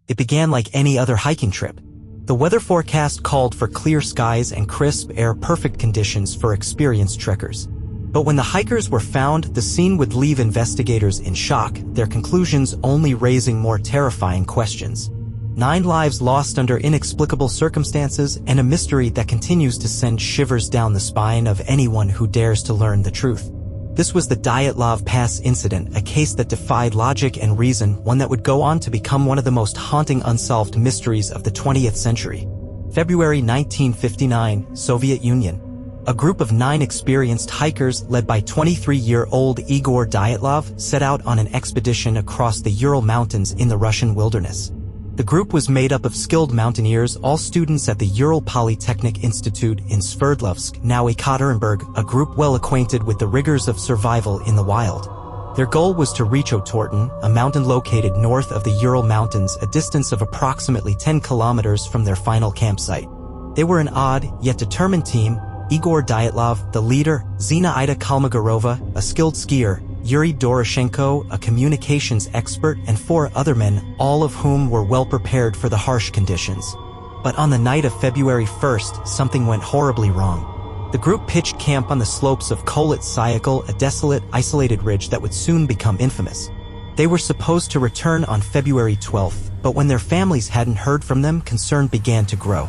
It began like any other hiking trip. The weather forecast called for clear skies and crisp air, perfect conditions for experienced trekkers. But when the hikers were found, the scene would leave investigators in shock, their conclusions only raising more terrifying questions. 9 lives lost under inexplicable circumstances, and a mystery that continues to send shivers down the spine of anyone who dares to learn the truth. This was the Dyatlov Pass Incident, a case that defied logic and reason, one that would go on to become one of the most haunting unsolved mysteries of the 20th century. February 1959, Soviet Union. A group of 9 experienced hikers led by 23-year-old Igor Dyatlov set out on an expedition across the Ural Mountains in the Russian wilderness. The group was made up of skilled mountaineers, all students at the Ural Polytechnic Institute in Sverdlovsk, now Ekaterinburg, a group well acquainted with the rigors of survival in the wild. Their goal was to reach Otorten, a mountain located north of the Ural Mountains, a distance of approximately 10 kilometers from their final campsite. They were an odd, yet determined team: Igor Dyatlov, the leader, Zina Ida Kalmogorova, a skilled skier, Yuri Doroshenko, a communications expert, and 4 other men, all of whom were well prepared for the harsh conditions. But on the night of February 1st, something went horribly wrong. The group pitched camp on the slopes of Kholat Syakhl, a desolate, isolated ridge that would soon become infamous. They were supposed to return on February 12th, but when their families hadn't heard from them, concern began to grow.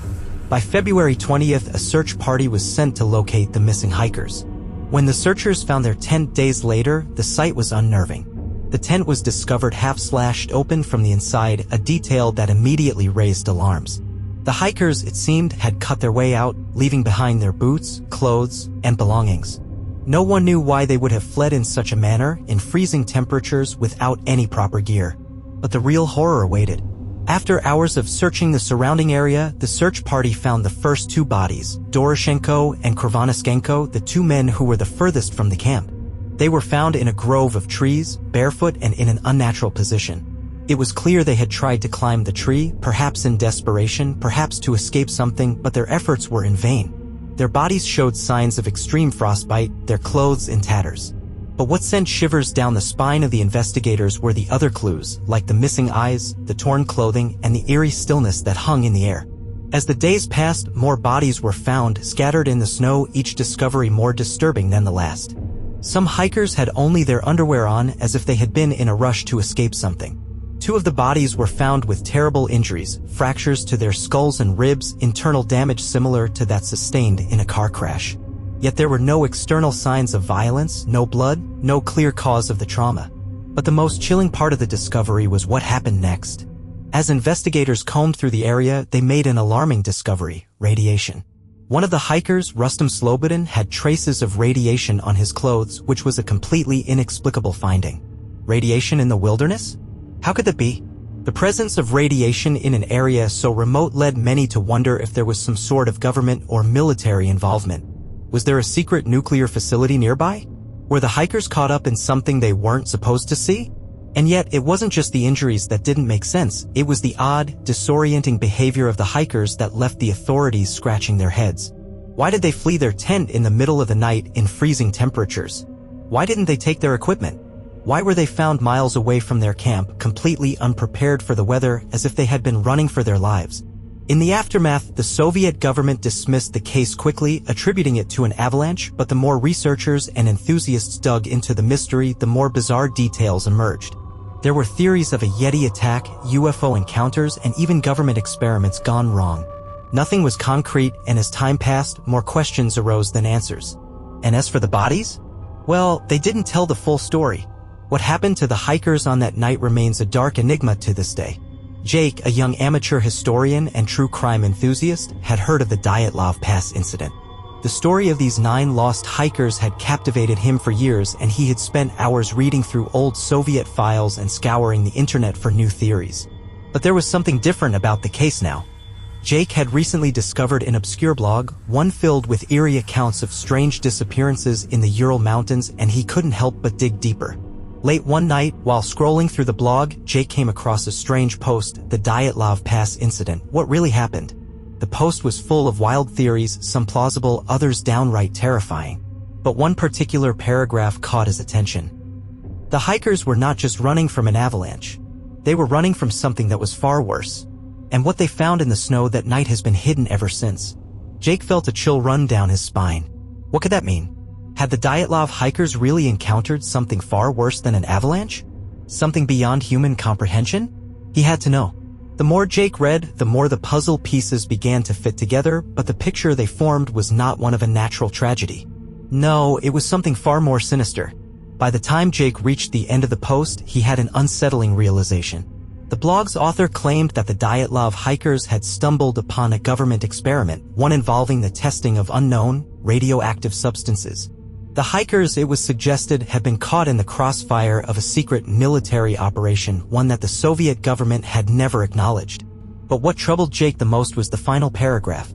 By February 20th, a search party was sent to locate the missing hikers. When the searchers found their tent days later, the sight was unnerving. The tent was discovered half-slashed open from the inside, a detail that immediately raised alarms. The hikers, it seemed, had cut their way out, leaving behind their boots, clothes, and belongings. No one knew why they would have fled in such a manner, in freezing temperatures, without any proper gear. But the real horror awaited. After hours of searching the surrounding area, the search party found the first 2 bodies, Doroshenko and Krivonischenko, the 2 men who were the furthest from the camp. They were found in a grove of trees, barefoot and in an unnatural position. It was clear they had tried to climb the tree, perhaps in desperation, perhaps to escape something, but their efforts were in vain. Their bodies showed signs of extreme frostbite, their clothes in tatters. But what sent shivers down the spine of the investigators were the other clues, like the missing eyes, the torn clothing, and the eerie stillness that hung in the air. As the days passed, more bodies were found, scattered in the snow, each discovery more disturbing than the last. Some hikers had only their underwear on, as if they had been in a rush to escape something. 2 of the bodies were found with terrible injuries, fractures to their skulls and ribs, internal damage similar to that sustained in a car crash. Yet there were no external signs of violence, no blood, no clear cause of the trauma. But the most chilling part of the discovery was what happened next. As investigators combed through the area, they made an alarming discovery: radiation. One of the hikers, Rustam Slobodin, had traces of radiation on his clothes, which was a completely inexplicable finding. Radiation in the wilderness? How could that be? The presence of radiation in an area so remote led many to wonder if there was some sort of government or military involvement. Was there a secret nuclear facility nearby? Were the hikers caught up in something they weren't supposed to see? And yet, it wasn't just the injuries that didn't make sense, it was the odd, disorienting behavior of the hikers that left the authorities scratching their heads. Why did they flee their tent in the middle of the night in freezing temperatures? Why didn't they take their equipment? Why were they found miles away from their camp, completely unprepared for the weather, as if they had been running for their lives? In the aftermath, the Soviet government dismissed the case quickly, attributing it to an avalanche, but the more researchers and enthusiasts dug into the mystery, the more bizarre details emerged. There were theories of a Yeti attack, UFO encounters, and even government experiments gone wrong. Nothing was concrete, and as time passed, more questions arose than answers. And as for the bodies? Well, they didn't tell the full story. What happened to the hikers on that night remains a dark enigma to this day. Jake, a young amateur historian and true crime enthusiast, had heard of the Dyatlov Pass Incident. The story of these 9 lost hikers had captivated him for years, and he had spent hours reading through old Soviet files and scouring the internet for new theories. But there was something different about the case now. Jake had recently discovered an obscure blog, one filled with eerie accounts of strange disappearances in the Ural Mountains, and he couldn't help but dig deeper. Late one night, while scrolling through the blog, Jake came across a strange post: the Dyatlov Pass Incident. What really happened? The post was full of wild theories, some plausible, others downright terrifying. But one particular paragraph caught his attention. The hikers were not just running from an avalanche. They were running from something that was far worse. And what they found in the snow that night has been hidden ever since. Jake felt a chill run down his spine. What could that mean? Had the Dyatlov hikers really encountered something far worse than an avalanche? Something beyond human comprehension? He had to know. The more Jake read, the more the puzzle pieces began to fit together, but the picture they formed was not one of a natural tragedy. No, it was something far more sinister. By the time Jake reached the end of the post, he had an unsettling realization. The blog's author claimed that the Dyatlov hikers had stumbled upon a government experiment, one involving the testing of unknown, radioactive substances. The hikers, it was suggested, had been caught in the crossfire of a secret military operation, one that the Soviet government had never acknowledged. But what troubled Jake the most was the final paragraph.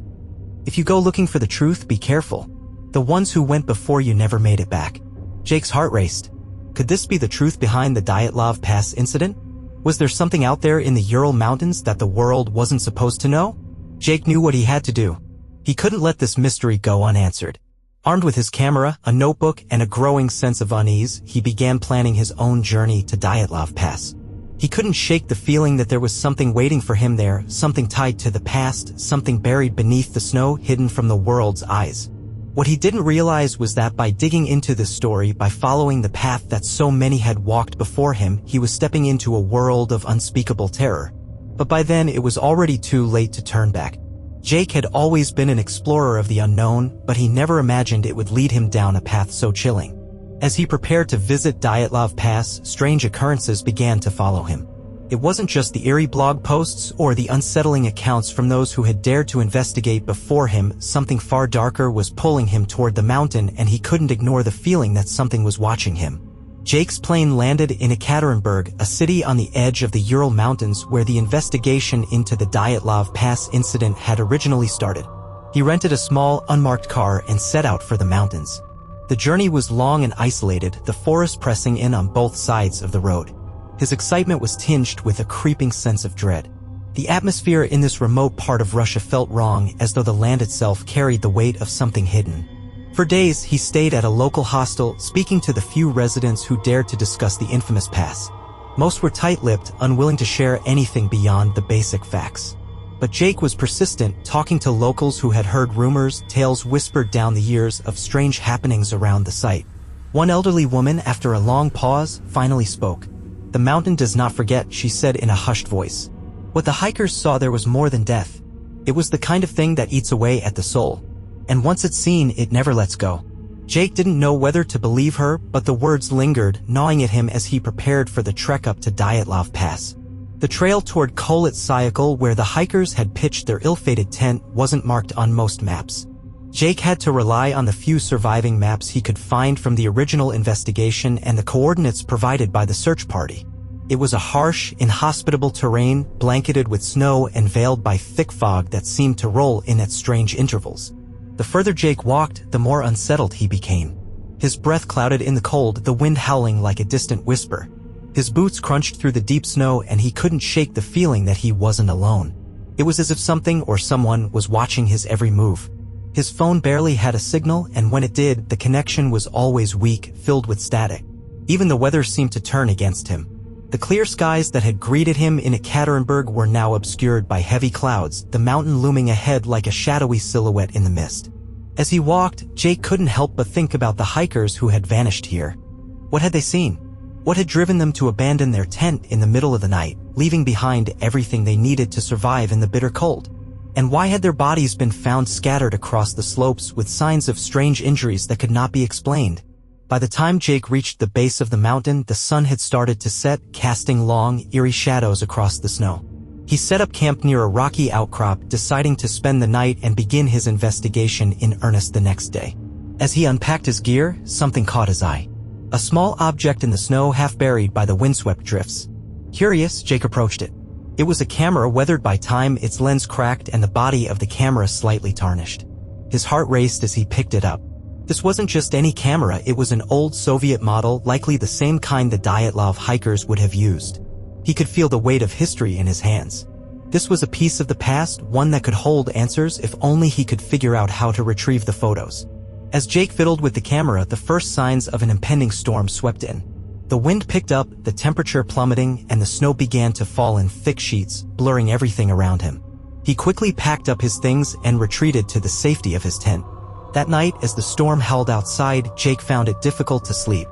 If you go looking for the truth, be careful. The ones who went before you never made it back. Jake's heart raced. Could this be the truth behind the Dyatlov Pass Incident? Was there something out there in the Ural Mountains that the world wasn't supposed to know? Jake knew what he had to do. He couldn't let this mystery go unanswered. Armed with his camera, a notebook, and a growing sense of unease, he began planning his own journey to Dyatlov Pass. He couldn't shake the feeling that there was something waiting for him there, something tied to the past, something buried beneath the snow, hidden from the world's eyes. What he didn't realize was that by digging into this story, by following the path that so many had walked before him, he was stepping into a world of unspeakable terror. But by then, it was already too late to turn back. Jake had always been an explorer of the unknown, but he never imagined it would lead him down a path so chilling. As he prepared to visit Dyatlov Pass, strange occurrences began to follow him. It wasn't just the eerie blog posts or the unsettling accounts from those who had dared to investigate before him. Something far darker was pulling him toward the mountain, and he couldn't ignore the feeling that something was watching him. Jake's plane landed in Ekaterinburg, a city on the edge of the Ural Mountains where the investigation into the Dyatlov Pass incident had originally started. He rented a small, unmarked car and set out for the mountains. The journey was long and isolated, the forest pressing in on both sides of the road. His excitement was tinged with a creeping sense of dread. The atmosphere in this remote part of Russia felt wrong, as though the land itself carried the weight of something hidden. For days, he stayed at a local hostel, speaking to the few residents who dared to discuss the infamous pass. Most were tight-lipped, unwilling to share anything beyond the basic facts. But Jake was persistent, talking to locals who had heard rumors, tales whispered down the years of strange happenings around the site. One elderly woman, after a long pause, finally spoke. "The mountain does not forget," she said in a hushed voice. What the hikers saw there was more than death. It was the kind of thing that eats away at the soul. And once it's seen, it never lets go. Jake didn't know whether to believe her, but the words lingered, gnawing at him as he prepared for the trek up to Dyatlov Pass. The trail toward Kolit-Syakhl, where the hikers had pitched their ill-fated tent, wasn't marked on most maps. Jake had to rely on the few surviving maps he could find from the original investigation and the coordinates provided by the search party. It was a harsh, inhospitable terrain, blanketed with snow and veiled by thick fog that seemed to roll in at strange intervals. The further Jake walked, the more unsettled he became. His breath clouded in the cold, the wind howling like a distant whisper. His boots crunched through the deep snow, and he couldn't shake the feeling that he wasn't alone. It was as if something or someone was watching his every move. His phone barely had a signal, and when it did, the connection was always weak, filled with static. Even the weather seemed to turn against him. The clear skies that had greeted him in Ekaterinburg were now obscured by heavy clouds, the mountain looming ahead like a shadowy silhouette in the mist. As he walked, Jake couldn't help but think about the hikers who had vanished here. What had they seen? What had driven them to abandon their tent in the middle of the night, leaving behind everything they needed to survive in the bitter cold? And why had their bodies been found scattered across the slopes with signs of strange injuries that could not be explained? By the time Jake reached the base of the mountain, the sun had started to set, casting long, eerie shadows across the snow. He set up camp near a rocky outcrop, deciding to spend the night and begin his investigation in earnest the next day. As he unpacked his gear, something caught his eye. A small object in the snow, half buried by the windswept drifts. Curious, Jake approached it. It was a camera weathered by time, its lens cracked and the body of the camera slightly tarnished. His heart raced as he picked it up. This wasn't just any camera, it was an old Soviet model, likely the same kind the Dyatlov hikers would have used. He could feel the weight of history in his hands. This was a piece of the past, one that could hold answers if only he could figure out how to retrieve the photos. As Jake fiddled with the camera, the first signs of an impending storm swept in. The wind picked up, the temperature plummeting, and the snow began to fall in thick sheets, blurring everything around him. He quickly packed up his things and retreated to the safety of his tent. That night, as the storm howled outside, Jake found it difficult to sleep.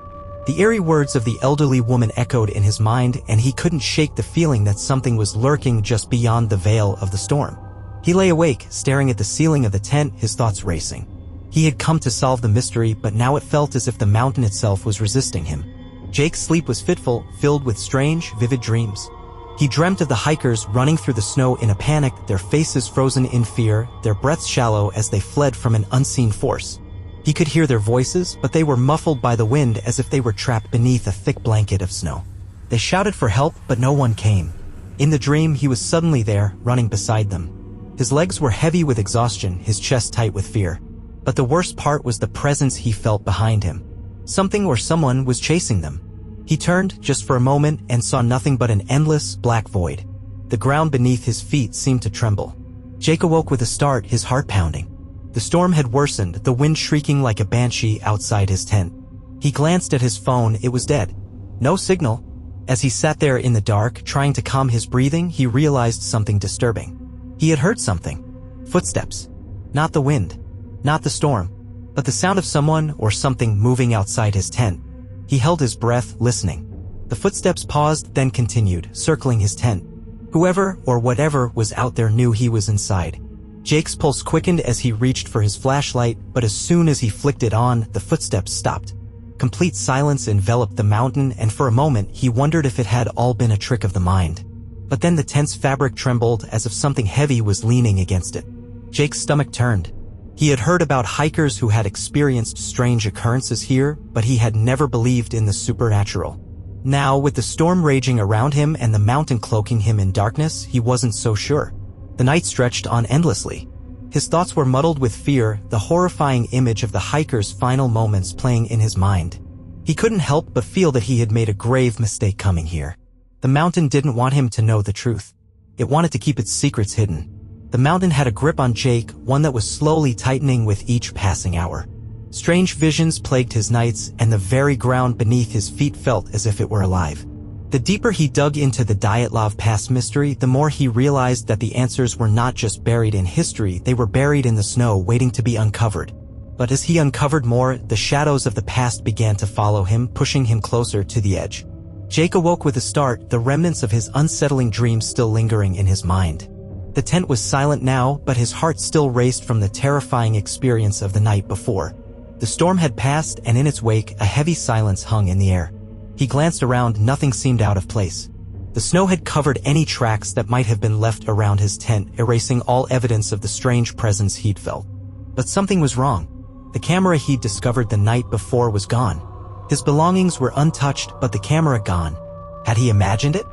The eerie words of the elderly woman echoed in his mind, and he couldn't shake the feeling that something was lurking just beyond the veil of the storm. He lay awake, staring at the ceiling of the tent, his thoughts racing. He had come to solve the mystery, but now it felt as if the mountain itself was resisting him. Jake's sleep was fitful, filled with strange, vivid dreams. He dreamt of the hikers running through the snow in a panic, their faces frozen in fear, their breaths shallow as they fled from an unseen force. He could hear their voices, but they were muffled by the wind as if they were trapped beneath a thick blanket of snow. They shouted for help, but no one came. In the dream, he was suddenly there, running beside them. His legs were heavy with exhaustion, his chest tight with fear. But the worst part was the presence he felt behind him. Something or someone was chasing them. He turned, just for a moment, and saw nothing but an endless, black void. The ground beneath his feet seemed to tremble. Jake awoke with a start, his heart pounding. The storm had worsened, the wind shrieking like a banshee outside his tent. He glanced at his phone, it was dead. No signal. As he sat there in the dark, trying to calm his breathing, he realized something disturbing. He had heard something. Footsteps. Not the wind. Not the storm. But the sound of someone or something moving outside his tent. He held his breath, listening. The footsteps paused, then continued, circling his tent. Whoever or whatever was out there knew he was inside. Jake's pulse quickened as he reached for his flashlight, but as soon as he flicked it on, the footsteps stopped. Complete silence enveloped the mountain, and for a moment he wondered if it had all been a trick of the mind. But then the tent's fabric trembled as if something heavy was leaning against it. Jake's stomach turned. He had heard about hikers who had experienced strange occurrences here, but he had never believed in the supernatural. Now, with the storm raging around him and the mountain cloaking him in darkness, he wasn't so sure. The night stretched on endlessly. His thoughts were muddled with fear, the horrifying image of the hikers' final moments playing in his mind. He couldn't help but feel that he had made a grave mistake coming here. The mountain didn't want him to know the truth. It wanted to keep its secrets hidden. The mountain had a grip on Jake, one that was slowly tightening with each passing hour. Strange visions plagued his nights, and the very ground beneath his feet felt as if it were alive. The deeper he dug into the Dyatlov Pass mystery, the more he realized that the answers were not just buried in history, they were buried in the snow, waiting to be uncovered. But as he uncovered more, the shadows of the past began to follow him, pushing him closer to the edge. Jake awoke with a start, the remnants of his unsettling dreams still lingering in his mind. The tent was silent now, but his heart still raced from the terrifying experience of the night before. The storm had passed, and in its wake, a heavy silence hung in the air. He glanced around, nothing seemed out of place. The snow had covered any tracks that might have been left around his tent, erasing all evidence of the strange presence he'd felt. But something was wrong. The camera he'd discovered the night before was gone. His belongings were untouched, but the camera gone. Had he imagined it?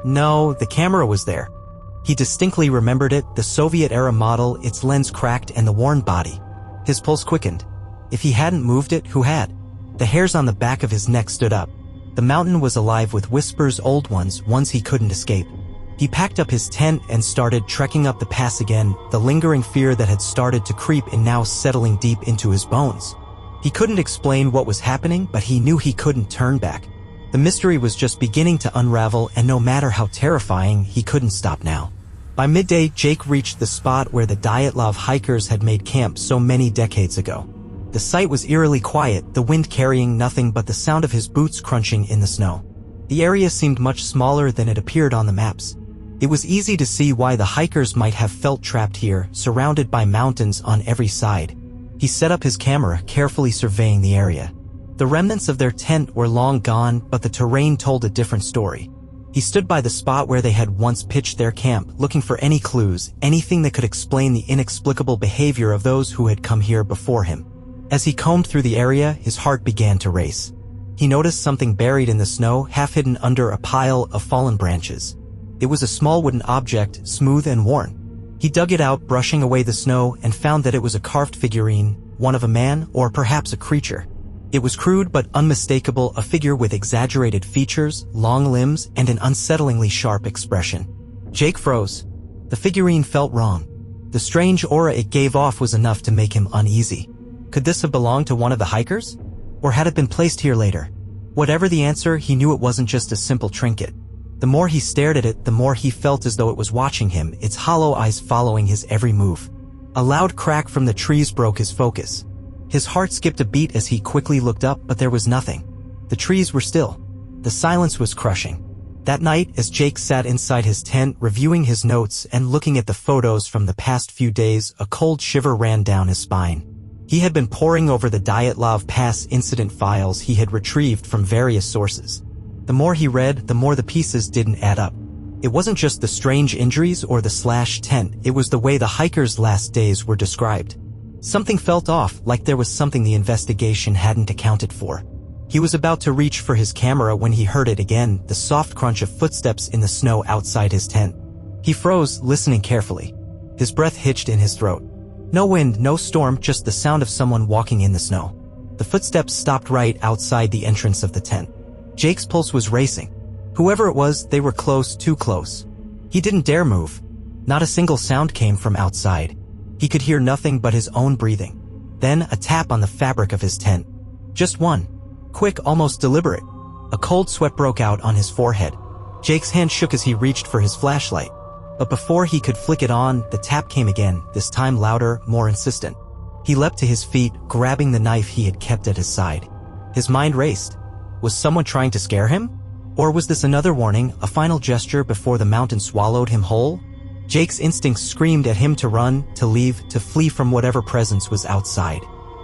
No, the camera was there. He distinctly remembered it, the Soviet-era model, its lens cracked and the worn body. His pulse quickened. If he hadn't moved it, who had? The hairs on the back of his neck stood up. The mountain was alive with whispers, old ones he couldn't escape. He packed up his tent and started trekking up the pass again, the lingering fear that had started to creep in now settling deep into his bones. He couldn't explain what was happening, but he knew he couldn't turn back. The mystery was just beginning to unravel, and no matter how terrifying, he couldn't stop now. By midday, Jake reached the spot where the Dyatlov hikers had made camp so many decades ago. The site was eerily quiet, the wind carrying nothing but the sound of his boots crunching in the snow. The area seemed much smaller than it appeared on the maps. It was easy to see why the hikers might have felt trapped here, surrounded by mountains on every side. He set up his camera, carefully surveying the area. The remnants of their tent were long gone, but the terrain told a different story. He stood by the spot where they had once pitched their camp, looking for any clues, anything that could explain the inexplicable behavior of those who had come here before him. As he combed through the area, his heart began to race. He noticed something buried in the snow, half hidden under a pile of fallen branches. It was a small wooden object, smooth and worn. He dug it out, brushing away the snow, and found that it was a carved figurine, one of a man or perhaps a creature. It was crude but unmistakable, a figure with exaggerated features, long limbs, and an unsettlingly sharp expression. Jake froze. The figurine felt wrong. The strange aura it gave off was enough to make him uneasy. Could this have belonged to one of the hikers? Or had it been placed here later? Whatever the answer, he knew it wasn't just a simple trinket. The more he stared at it, the more he felt as though it was watching him, its hollow eyes following his every move. A loud crack from the trees broke his focus. His heart skipped a beat as he quickly looked up, but there was nothing. The trees were still. The silence was crushing. That night, as Jake sat inside his tent, reviewing his notes and looking at the photos from the past few days, a cold shiver ran down his spine. He had been poring over the Dyatlov Pass Incident files he had retrieved from various sources. The more he read, the more the pieces didn't add up. It wasn't just the strange injuries or the slashed tent, it was the way the hikers' last days were described. Something felt off, like there was something the investigation hadn't accounted for. He was about to reach for his camera when he heard it again, the soft crunch of footsteps in the snow outside his tent. He froze, listening carefully. His breath hitched in his throat. No wind, no storm, just the sound of someone walking in the snow. The footsteps stopped right outside the entrance of the tent. Jake's pulse was racing. Whoever it was, they were close, too close. He didn't dare move. Not a single sound came from outside. He could hear nothing but his own breathing. Then a tap on the fabric of his tent. Just one. Quick, almost deliberate. A cold sweat broke out on his forehead. Jake's hand shook as he reached for his flashlight. But before he could flick it on, the tap came again, this time louder, more insistent. He leapt to his feet, grabbing the knife he had kept at his side. His mind raced. Was someone trying to scare him? Or was this another warning, a final gesture before the mountain swallowed him whole? Jake's instincts screamed at him to run, to leave, to flee from whatever presence was outside.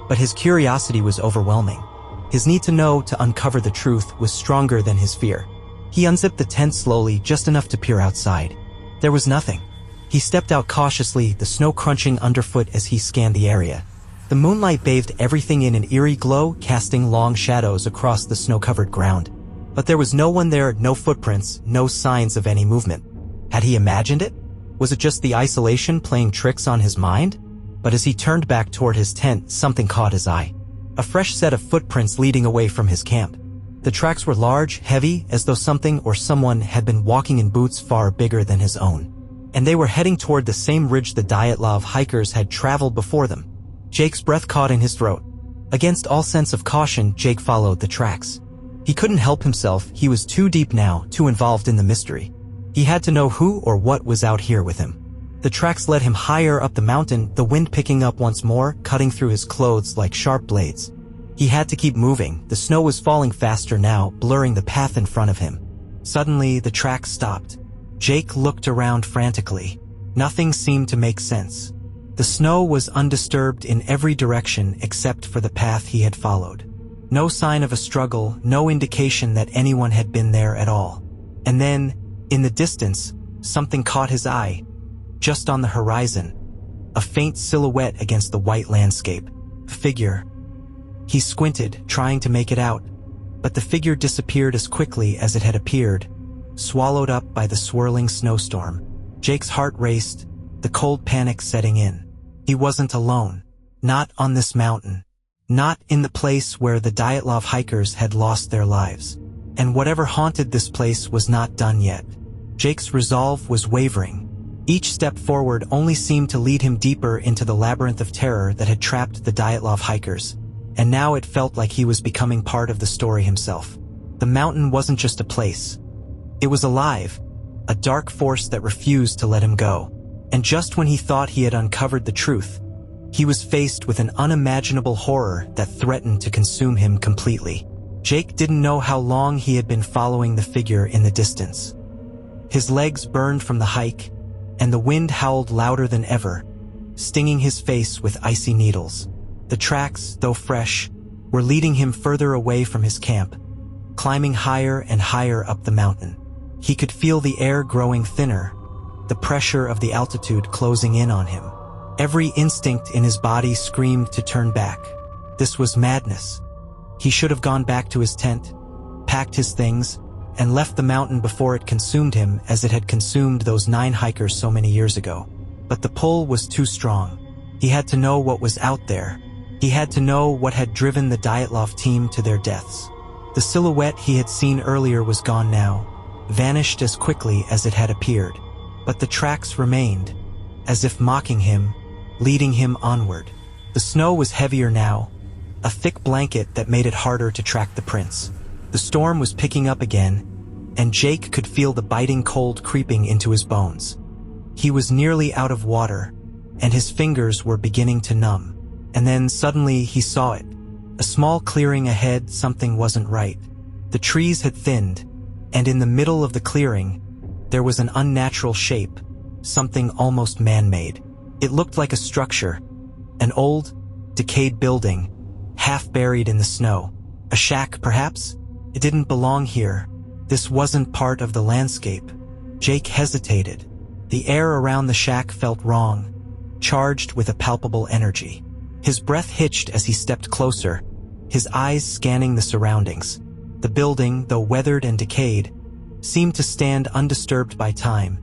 But his curiosity was overwhelming. His need to know, to uncover the truth, was stronger than his fear. He unzipped the tent slowly, just enough to peer outside. There was nothing. He stepped out cautiously, the snow crunching underfoot as he scanned the area. The moonlight bathed everything in an eerie glow, casting long shadows across the snow-covered ground. But there was no one there, no footprints, no signs of any movement. Had he imagined it? Was it just the isolation playing tricks on his mind? But as he turned back toward his tent, something caught his eye. A fresh set of footprints leading away from his camp. The tracks were large, heavy, as though something or someone had been walking in boots far bigger than his own. And they were heading toward the same ridge the Dyatlov hikers had traveled before them. Jake's breath caught in his throat. Against all sense of caution, Jake followed the tracks. He couldn't help himself, he was too deep now, too involved in the mystery. He had to know who or what was out here with him. The tracks led him higher up the mountain, the wind picking up once more, cutting through his clothes like sharp blades. He had to keep moving, the snow was falling faster now, blurring the path in front of him. Suddenly, the tracks stopped. Jake looked around frantically. Nothing seemed to make sense. The snow was undisturbed in every direction except for the path he had followed. No sign of a struggle, no indication that anyone had been there at all. And then, in the distance, something caught his eye. Just on the horizon, a faint silhouette against the white landscape. A figure. He squinted, trying to make it out, but the figure disappeared as quickly as it had appeared, swallowed up by the swirling snowstorm. Jake's heart raced, the cold panic setting in. He wasn't alone. Not on this mountain. Not in the place where the Dyatlov hikers had lost their lives. And whatever haunted this place was not done yet. Jake's resolve was wavering. Each step forward only seemed to lead him deeper into the labyrinth of terror that had trapped the Dyatlov hikers. And now it felt like he was becoming part of the story himself. The mountain wasn't just a place. It was alive, a dark force that refused to let him go. And just when he thought he had uncovered the truth, he was faced with an unimaginable horror that threatened to consume him completely. Jake didn't know how long he had been following the figure in the distance. His legs burned from the hike, and the wind howled louder than ever, stinging his face with icy needles. The tracks, though fresh, were leading him further away from his camp, climbing higher and higher up the mountain. He could feel the air growing thinner, the pressure of the altitude closing in on him. Every instinct in his body screamed to turn back. This was madness. He should have gone back to his tent, packed his things, and left the mountain before it consumed him as it had consumed those 9 hikers so many years ago. But the pull was too strong. He had to know what was out there. He had to know what had driven the Dyatlov team to their deaths. The silhouette he had seen earlier was gone now, vanished as quickly as it had appeared. But the tracks remained, as if mocking him, leading him onward. The snow was heavier now, a thick blanket that made it harder to track the prints. The storm was picking up again, and Jake could feel the biting cold creeping into his bones. He was nearly out of water, and his fingers were beginning to numb. And then suddenly he saw it. A small clearing ahead. Something wasn't right. The trees had thinned, and in the middle of the clearing, there was an unnatural shape, something almost man-made. It looked like a structure, an old, decayed building, half buried in the snow. A shack, perhaps? It didn't belong here. This wasn't part of the landscape. Jake hesitated. The air around the shack felt wrong, charged with a palpable energy. His breath hitched as he stepped closer, his eyes scanning the surroundings. The building, though weathered and decayed, seemed to stand undisturbed by time,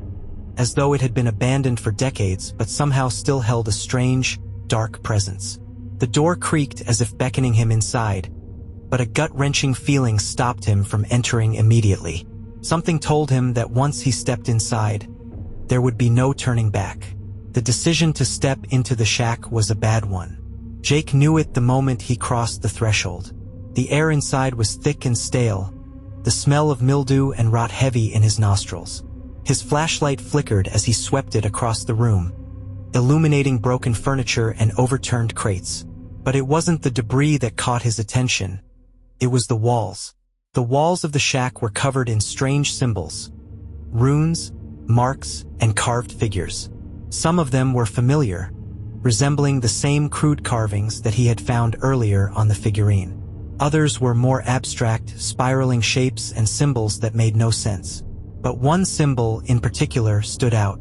as though it had been abandoned for decades but somehow still held a strange, dark presence. The door creaked as if beckoning him inside, but a gut-wrenching feeling stopped him from entering immediately. Something told him that once he stepped inside, there would be no turning back. The decision to step into the shack was a bad one. Jake knew it the moment he crossed the threshold. The air inside was thick and stale, the smell of mildew and rot heavy in his nostrils. His flashlight flickered as he swept it across the room, illuminating broken furniture and overturned crates. But it wasn't the debris that caught his attention. It was the walls. The walls of the shack were covered in strange symbols, runes, marks, and carved figures. Some of them were familiar, resembling the same crude carvings that he had found earlier on the figurine. Others were more abstract, spiraling shapes and symbols that made no sense. But one symbol in particular stood out.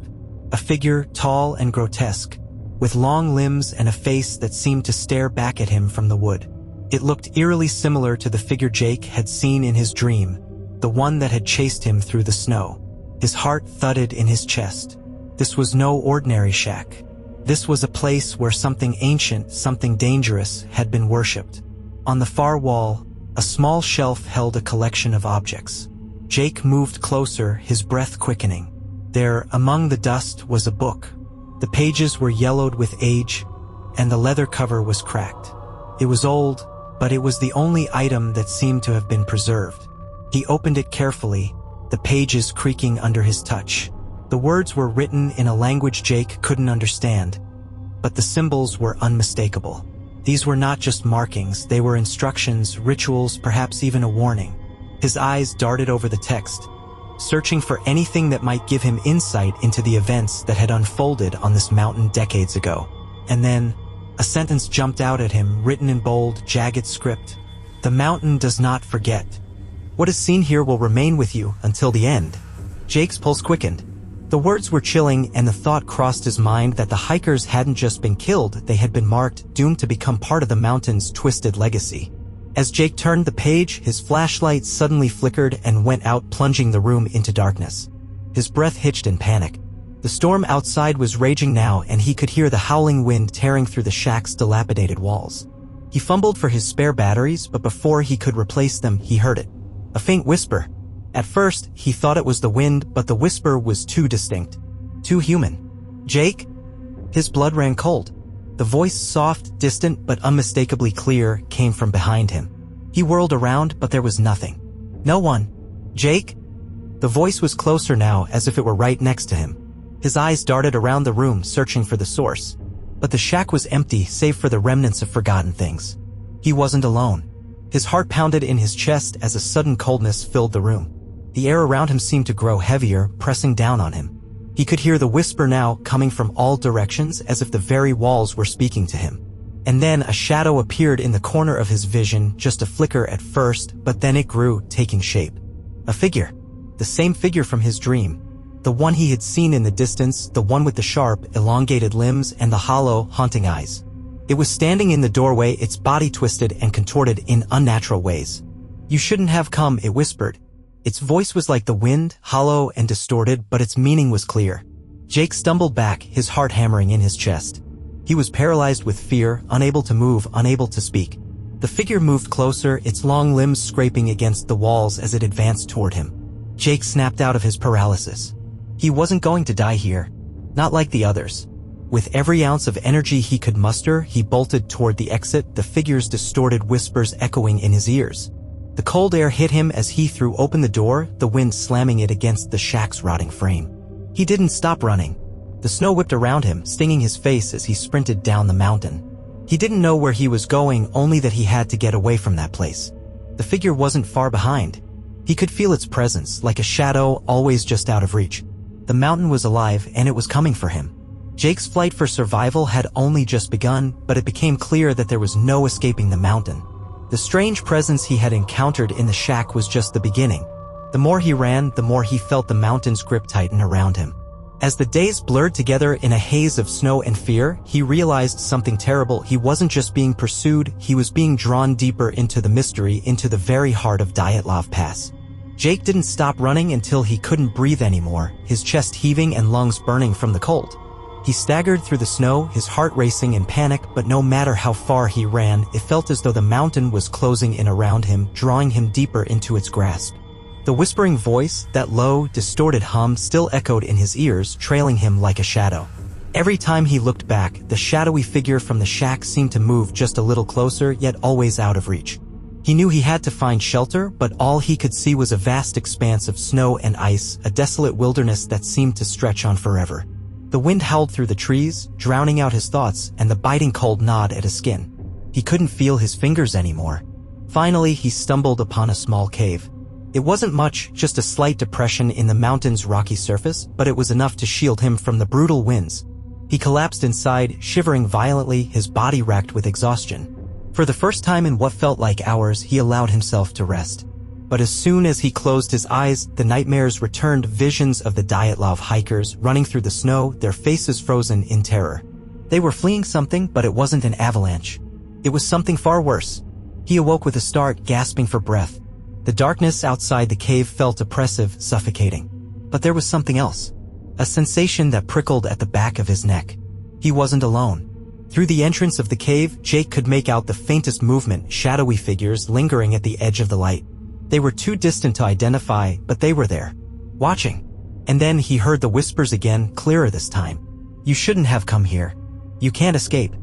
A figure tall and grotesque, with long limbs and a face that seemed to stare back at him from the wood. It looked eerily similar to the figure Jake had seen in his dream, the one that had chased him through the snow. His heart thudded in his chest. This was no ordinary shack. This was a place where something ancient, something dangerous, had been worshipped. On the far wall, a small shelf held a collection of objects. Jake moved closer, his breath quickening. There, among the dust, was a book. The pages were yellowed with age, and the leather cover was cracked. It was old, but it was the only item that seemed to have been preserved. He opened it carefully, the pages creaking under his touch. The words were written in a language Jake couldn't understand, but the symbols were unmistakable. These were not just markings, they were instructions, rituals, perhaps even a warning. His eyes darted over the text, searching for anything that might give him insight into the events that had unfolded on this mountain decades ago. And then, a sentence jumped out at him, written in bold, jagged script. "The mountain does not forget. What is seen here will remain with you until the end." Jake's pulse quickened. The words were chilling, and the thought crossed his mind that the hikers hadn't just been killed, they had been marked, doomed to become part of the mountain's twisted legacy. As Jake turned the page, his flashlight suddenly flickered and went out, plunging the room into darkness. His breath hitched in panic. The storm outside was raging now, and he could hear the howling wind tearing through the shack's dilapidated walls. He fumbled for his spare batteries, but before he could replace them, he heard it. A faint whisper. At first, he thought it was the wind, but the whisper was too distinct, too human. "Jake?" His blood ran cold. The voice, soft, distant, but unmistakably clear, came from behind him. He whirled around, but there was nothing. "No one." "Jake?" The voice was closer now, as if it were right next to him. His eyes darted around the room, searching for the source. But the shack was empty, save for the remnants of forgotten things. He wasn't alone. His heart pounded in his chest as a sudden coldness filled the room. The air around him seemed to grow heavier, pressing down on him. He could hear the whisper now, coming from all directions, as if the very walls were speaking to him. And then a shadow appeared in the corner of his vision, just a flicker at first, but then it grew, taking shape. A figure. The same figure from his dream. The one he had seen in the distance, the one with the sharp, elongated limbs and the hollow, haunting eyes. It was standing in the doorway, its body twisted and contorted in unnatural ways. "You shouldn't have come," it whispered. Its voice was like the wind, hollow and distorted, but its meaning was clear. Jake stumbled back, his heart hammering in his chest. He was paralyzed with fear, unable to move, unable to speak. The figure moved closer, its long limbs scraping against the walls as it advanced toward him. Jake snapped out of his paralysis. He wasn't going to die here. Not like the others. With every ounce of energy he could muster, he bolted toward the exit, the figure's distorted whispers echoing in his ears. The cold air hit him as he threw open the door, the wind slamming it against the shack's rotting frame. He didn't stop running. The snow whipped around him, stinging his face as he sprinted down the mountain. He didn't know where he was going, only that he had to get away from that place. The figure wasn't far behind. He could feel its presence, like a shadow, always just out of reach. The mountain was alive, and it was coming for him. Jake's flight for survival had only just begun, but it became clear that there was no escaping the mountain. The strange presence he had encountered in the shack was just the beginning. The more he ran, the more he felt the mountain's grip tighten around him. As the days blurred together in a haze of snow and fear, he realized something terrible. He wasn't just being pursued, he was being drawn deeper into the mystery, into the very heart of Dyatlov Pass. Jake didn't stop running until he couldn't breathe anymore, his chest heaving and lungs burning from the cold. He staggered through the snow, his heart racing in panic, but no matter how far he ran, it felt as though the mountain was closing in around him, drawing him deeper into its grasp. The whispering voice, that low, distorted hum, still echoed in his ears, trailing him like a shadow. Every time he looked back, the shadowy figure from the shack seemed to move just a little closer, yet always out of reach. He knew he had to find shelter, but all he could see was a vast expanse of snow and ice, a desolate wilderness that seemed to stretch on forever. The wind howled through the trees, drowning out his thoughts, and the biting cold gnawed at his skin. He couldn't feel his fingers anymore. Finally, he stumbled upon a small cave. It wasn't much, just a slight depression in the mountain's rocky surface, but it was enough to shield him from the brutal winds. He collapsed inside, shivering violently, his body racked with exhaustion. For the first time in what felt like hours, he allowed himself to rest. But as soon as he closed his eyes, the nightmares returned, visions of the Dyatlov hikers running through the snow, their faces frozen in terror. They were fleeing something, but it wasn't an avalanche. It was something far worse. He awoke with a start, gasping for breath. The darkness outside the cave felt oppressive, suffocating. But there was something else. A sensation that prickled at the back of his neck. He wasn't alone. Through the entrance of the cave, Jake could make out the faintest movement, shadowy figures lingering at the edge of the light. They were too distant to identify, but they were there, watching. And then he heard the whispers again, clearer this time. "You shouldn't have come here. You can't escape."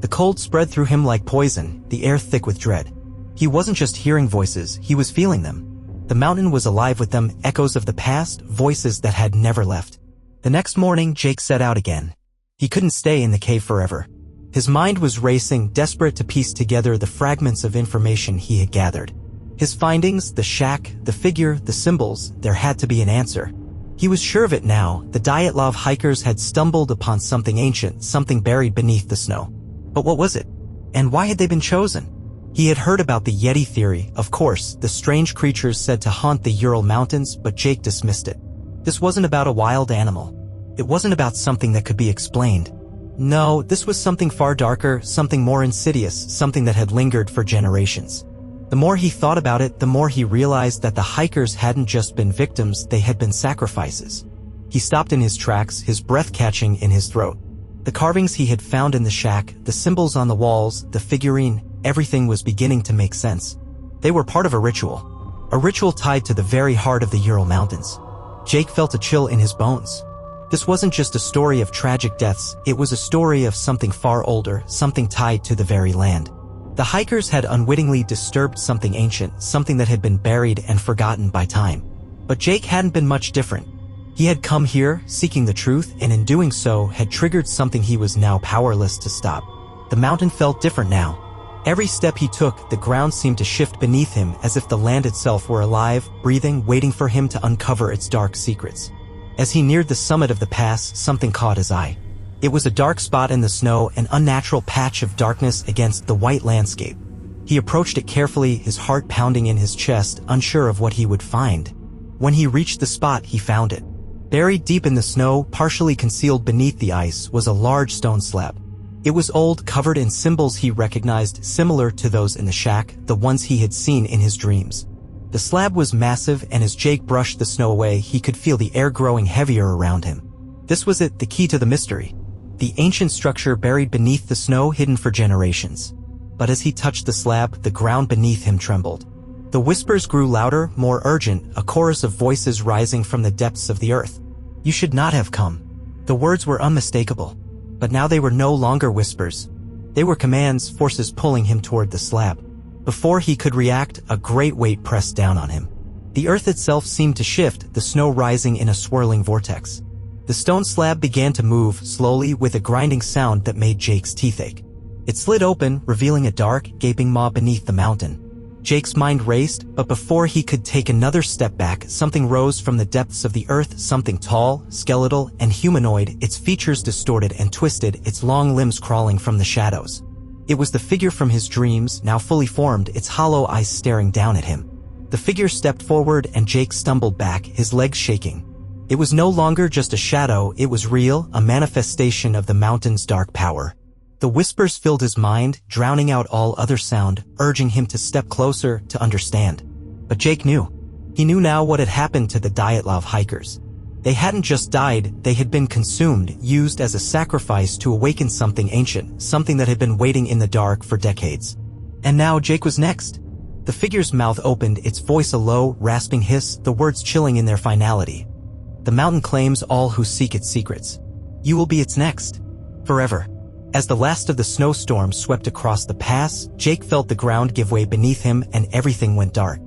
The cold spread through him like poison, the air thick with dread. He wasn't just hearing voices, he was feeling them. The mountain was alive with them, echoes of the past, voices that had never left. The next morning, Jake set out again. He couldn't stay in the cave forever. His mind was racing, desperate to piece together the fragments of information he had gathered. His findings, the shack, the figure, the symbols, there had to be an answer. He was sure of it now. The Dyatlov hikers had stumbled upon something ancient, something buried beneath the snow. But what was it? And why had they been chosen? He had heard about the Yeti theory, of course, the strange creatures said to haunt the Ural Mountains, but Jake dismissed it. This wasn't about a wild animal. It wasn't about something that could be explained. No, this was something far darker, something more insidious, something that had lingered for generations. The more he thought about it, the more he realized that the hikers hadn't just been victims, they had been sacrifices. He stopped in his tracks, his breath catching in his throat. The carvings he had found in the shack, the symbols on the walls, the figurine, everything was beginning to make sense. They were part of a ritual tied to the very heart of the Ural Mountains. Jake felt a chill in his bones. This wasn't just a story of tragic deaths, it was a story of something far older, something tied to the very land. The hikers had unwittingly disturbed something ancient, something that had been buried and forgotten by time. But Jake hadn't been much different. He had come here, seeking the truth, and in doing so, had triggered something he was now powerless to stop. The mountain felt different now. Every step he took, the ground seemed to shift beneath him as if the land itself were alive, breathing, waiting for him to uncover its dark secrets. As he neared the summit of the pass, something caught his eye. It was a dark spot in the snow, an unnatural patch of darkness against the white landscape. He approached it carefully, his heart pounding in his chest, unsure of what he would find. When he reached the spot, he found it. Buried deep in the snow, partially concealed beneath the ice, was a large stone slab. It was old, covered in symbols he recognized, similar to those in the shack, the ones he had seen in his dreams. The slab was massive, and as Jake brushed the snow away, he could feel the air growing heavier around him. This was it, the key to the mystery. The ancient structure buried beneath the snow, hidden for generations. But as he touched the slab, the ground beneath him trembled. The whispers grew louder, more urgent, a chorus of voices rising from the depths of the earth. "You should not have come." The words were unmistakable. But now they were no longer whispers. They were commands, forces pulling him toward the slab. Before he could react, a great weight pressed down on him. The earth itself seemed to shift, the snow rising in a swirling vortex. The stone slab began to move, slowly, with a grinding sound that made Jake's teeth ache. It slid open, revealing a dark, gaping maw beneath the mountain. Jake's mind raced, but before he could take another step back, something rose from the depths of the earth, something tall, skeletal, and humanoid, its features distorted and twisted, its long limbs crawling from the shadows. It was the figure from his dreams, now fully formed, its hollow eyes staring down at him. The figure stepped forward and Jake stumbled back, his legs shaking. It was no longer just a shadow, it was real, a manifestation of the mountain's dark power. The whispers filled his mind, drowning out all other sound, urging him to step closer, to understand. But Jake knew. He knew now what had happened to the Dyatlov hikers. They hadn't just died, they had been consumed, used as a sacrifice to awaken something ancient, something that had been waiting in the dark for decades. And now Jake was next. The figure's mouth opened, its voice a low, rasping hiss, the words chilling in their finality. The mountain claims all who seek its secrets. You will be its next. Forever. As the last of the snowstorm swept across the pass, Jake felt the ground give way beneath him and everything went dark.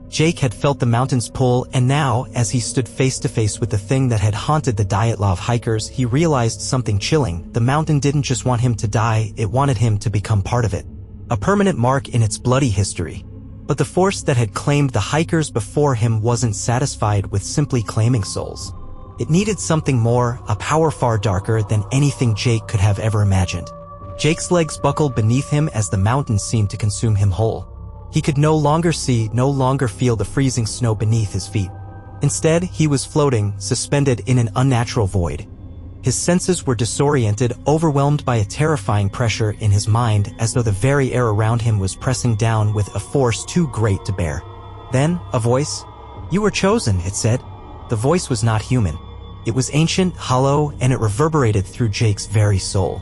Jake had felt the mountain's pull, and now, as he stood face to face with the thing that had haunted the Dyatlov hikers, he realized something chilling. The mountain didn't just want him to die, it wanted him to become part of it. A permanent mark in its bloody history. But the force that had claimed the hikers before him wasn't satisfied with simply claiming souls. It needed something more, a power far darker than anything Jake could have ever imagined. Jake's legs buckled beneath him as the mountain seemed to consume him whole. He could no longer see, no longer feel the freezing snow beneath his feet. Instead, he was floating, suspended in an unnatural void. His senses were disoriented, overwhelmed by a terrifying pressure in his mind, as though the very air around him was pressing down with a force too great to bear. Then, a voice. "You were chosen," it said. The voice was not human. It was ancient, hollow, and it reverberated through Jake's very soul.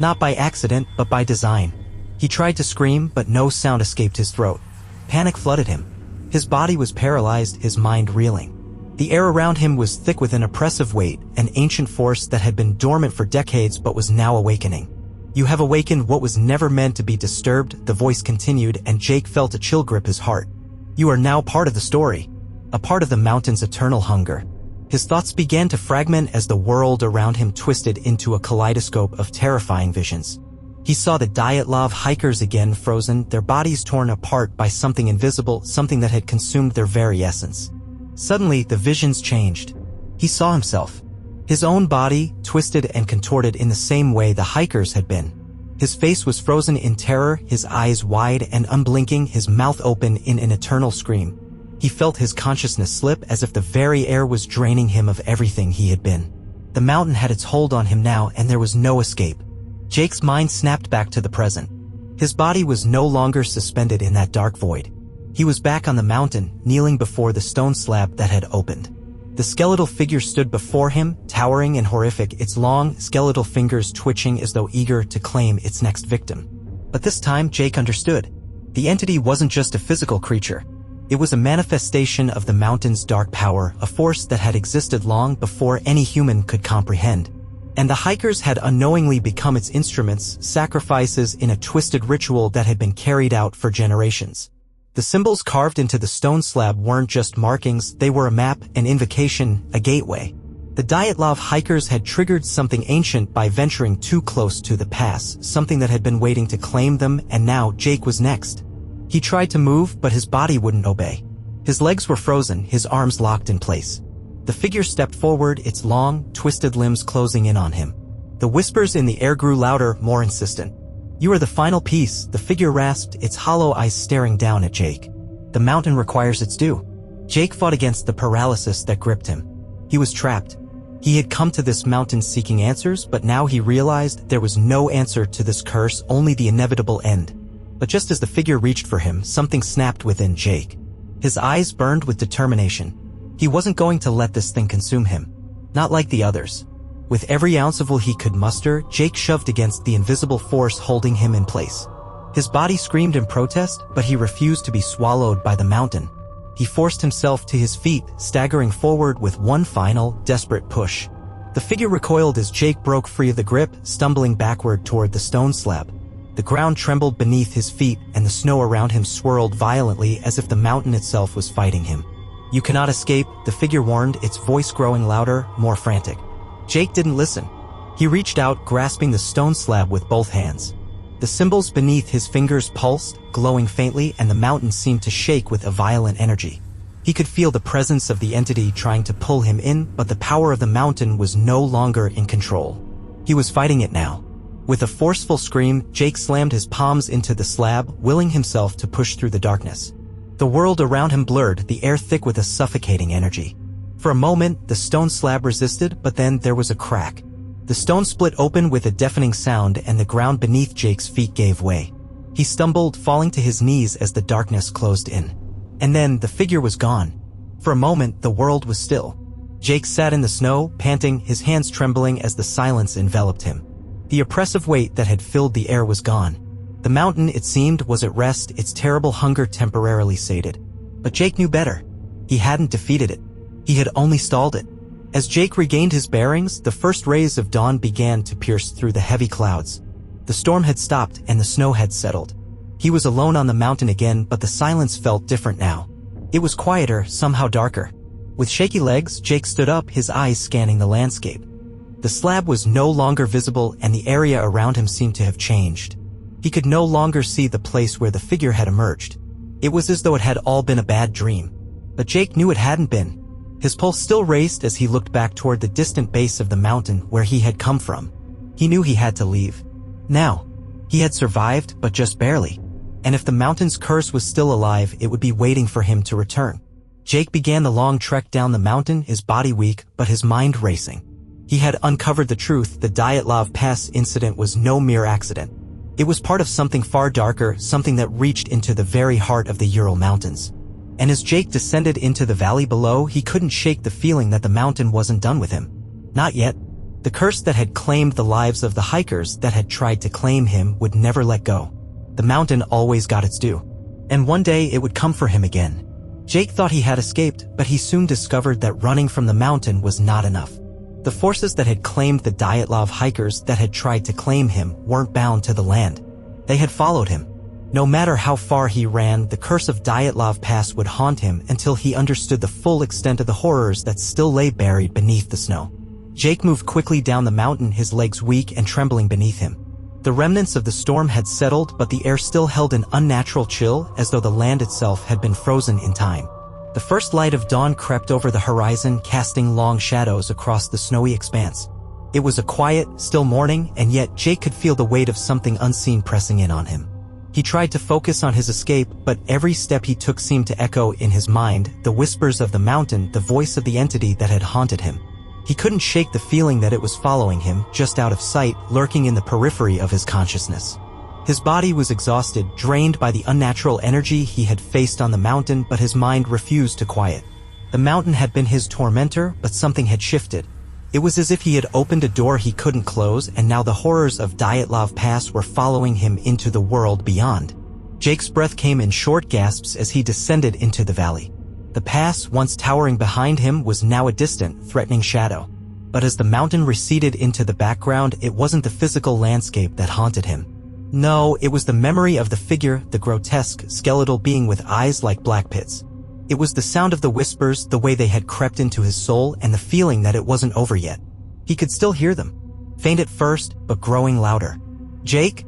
Not by accident, but by design. He tried to scream, but no sound escaped his throat. Panic flooded him. His body was paralyzed, his mind reeling. The air around him was thick with an oppressive weight, an ancient force that had been dormant for decades but was now awakening. "You have awakened what was never meant to be disturbed," the voice continued, and Jake felt a chill grip his heart. "You are now part of the story. A part of the mountain's eternal hunger." His thoughts began to fragment as the world around him twisted into a kaleidoscope of terrifying visions. He saw the Dyatlov hikers again, frozen, their bodies torn apart by something invisible, something that had consumed their very essence. Suddenly, the visions changed. He saw himself. His own body, twisted and contorted in the same way the hikers had been. His face was frozen in terror, his eyes wide and unblinking, his mouth open in an eternal scream. He felt his consciousness slip as if the very air was draining him of everything he had been. The mountain had its hold on him now, and there was no escape. Jake's mind snapped back to the present. His body was no longer suspended in that dark void. He was back on the mountain, kneeling before the stone slab that had opened. The skeletal figure stood before him, towering and horrific, its long, skeletal fingers twitching as though eager to claim its next victim. But this time, Jake understood. The entity wasn't just a physical creature. It was a manifestation of the mountain's dark power, a force that had existed long before any human could comprehend. And the hikers had unknowingly become its instruments, sacrifices in a twisted ritual that had been carried out for generations. The symbols carved into the stone slab weren't just markings, they were a map, an invocation, a gateway. The Dyatlov hikers had triggered something ancient by venturing too close to the pass, something that had been waiting to claim them, and now Jake was next. He tried to move, but his body wouldn't obey. His legs were frozen, his arms locked in place. The figure stepped forward, its long, twisted limbs closing in on him. The whispers in the air grew louder, more insistent. "You are the final piece," the figure rasped, its hollow eyes staring down at Jake. "The mountain requires its due." Jake fought against the paralysis that gripped him. He was trapped. He had come to this mountain seeking answers, but now he realized there was no answer to this curse, only the inevitable end. But just as the figure reached for him, something snapped within Jake. His eyes burned with determination. He wasn't going to let this thing consume him. Not like the others. With every ounce of will he could muster, Jake shoved against the invisible force holding him in place. His body screamed in protest, but he refused to be swallowed by the mountain. He forced himself to his feet, staggering forward with one final, desperate push. The figure recoiled as Jake broke free of the grip, stumbling backward toward the stone slab. The ground trembled beneath his feet and the snow around him swirled violently as if the mountain itself was fighting him. "You cannot escape," the figure warned, its voice growing louder, more frantic. Jake didn't listen. He reached out, grasping the stone slab with both hands. The symbols beneath his fingers pulsed, glowing faintly, and the mountain seemed to shake with a violent energy. He could feel the presence of the entity trying to pull him in, but the power of the mountain was no longer in control. He was fighting it now. With a forceful scream, Jake slammed his palms into the slab, willing himself to push through the darkness. The world around him blurred, the air thick with a suffocating energy. For a moment, the stone slab resisted, but then there was a crack. The stone split open with a deafening sound, and the ground beneath Jake's feet gave way. He stumbled, falling to his knees as the darkness closed in. And then, the figure was gone. For a moment, the world was still. Jake sat in the snow, panting, his hands trembling as the silence enveloped him. The oppressive weight that had filled the air was gone. The mountain, it seemed, was at rest, its terrible hunger temporarily sated. But Jake knew better. He hadn't defeated it. He had only stalled it. As Jake regained his bearings, the first rays of dawn began to pierce through the heavy clouds. The storm had stopped and the snow had settled. He was alone on the mountain again, but the silence felt different now. It was quieter, somehow darker. With shaky legs, Jake stood up, his eyes scanning the landscape. The slab was no longer visible and the area around him seemed to have changed. He could no longer see the place where the figure had emerged. It was as though it had all been a bad dream. But Jake knew it hadn't been. His pulse still raced as he looked back toward the distant base of the mountain where he had come from. He knew he had to leave. Now. He had survived, but just barely. And if the mountain's curse was still alive, it would be waiting for him to return. Jake began the long trek down the mountain, his body weak, but his mind racing. He had uncovered the truth. The Dyatlov Pass Incident was no mere accident. It was part of something far darker, something that reached into the very heart of the Ural Mountains. And as Jake descended into the valley below, he couldn't shake the feeling that the mountain wasn't done with him. Not yet. The curse that had claimed the lives of the hikers that had tried to claim him would never let go. The mountain always got its due. And one day it would come for him again. Jake thought he had escaped, but he soon discovered that running from the mountain was not enough. The forces that had claimed the Dyatlov hikers that had tried to claim him weren't bound to the land. They had followed him. No matter how far he ran, the curse of Dyatlov Pass would haunt him until he understood the full extent of the horrors that still lay buried beneath the snow. Jake moved quickly down the mountain, his legs weak and trembling beneath him. The remnants of the storm had settled, but the air still held an unnatural chill, as though the land itself had been frozen in time. The first light of dawn crept over the horizon, casting long shadows across the snowy expanse. It was a quiet, still morning, and yet Jake could feel the weight of something unseen pressing in on him. He tried to focus on his escape, but every step he took seemed to echo in his mind, the whispers of the mountain, the voice of the entity that had haunted him. He couldn't shake the feeling that it was following him, just out of sight, lurking in the periphery of his consciousness. His body was exhausted, drained by the unnatural energy he had faced on the mountain, but his mind refused to quiet. The mountain had been his tormentor, but something had shifted. It was as if he had opened a door he couldn't close, and now the horrors of Dyatlov Pass were following him into the world beyond. Jake's breath came in short gasps as he descended into the valley. The pass, once towering behind him, was now a distant, threatening shadow. But as the mountain receded into the background, it wasn't the physical landscape that haunted him. No, it was the memory of the figure, the grotesque, skeletal being with eyes like black pits. It was the sound of the whispers, the way they had crept into his soul, and the feeling that it wasn't over yet. He could still hear them. Faint at first, but growing louder. "Jake?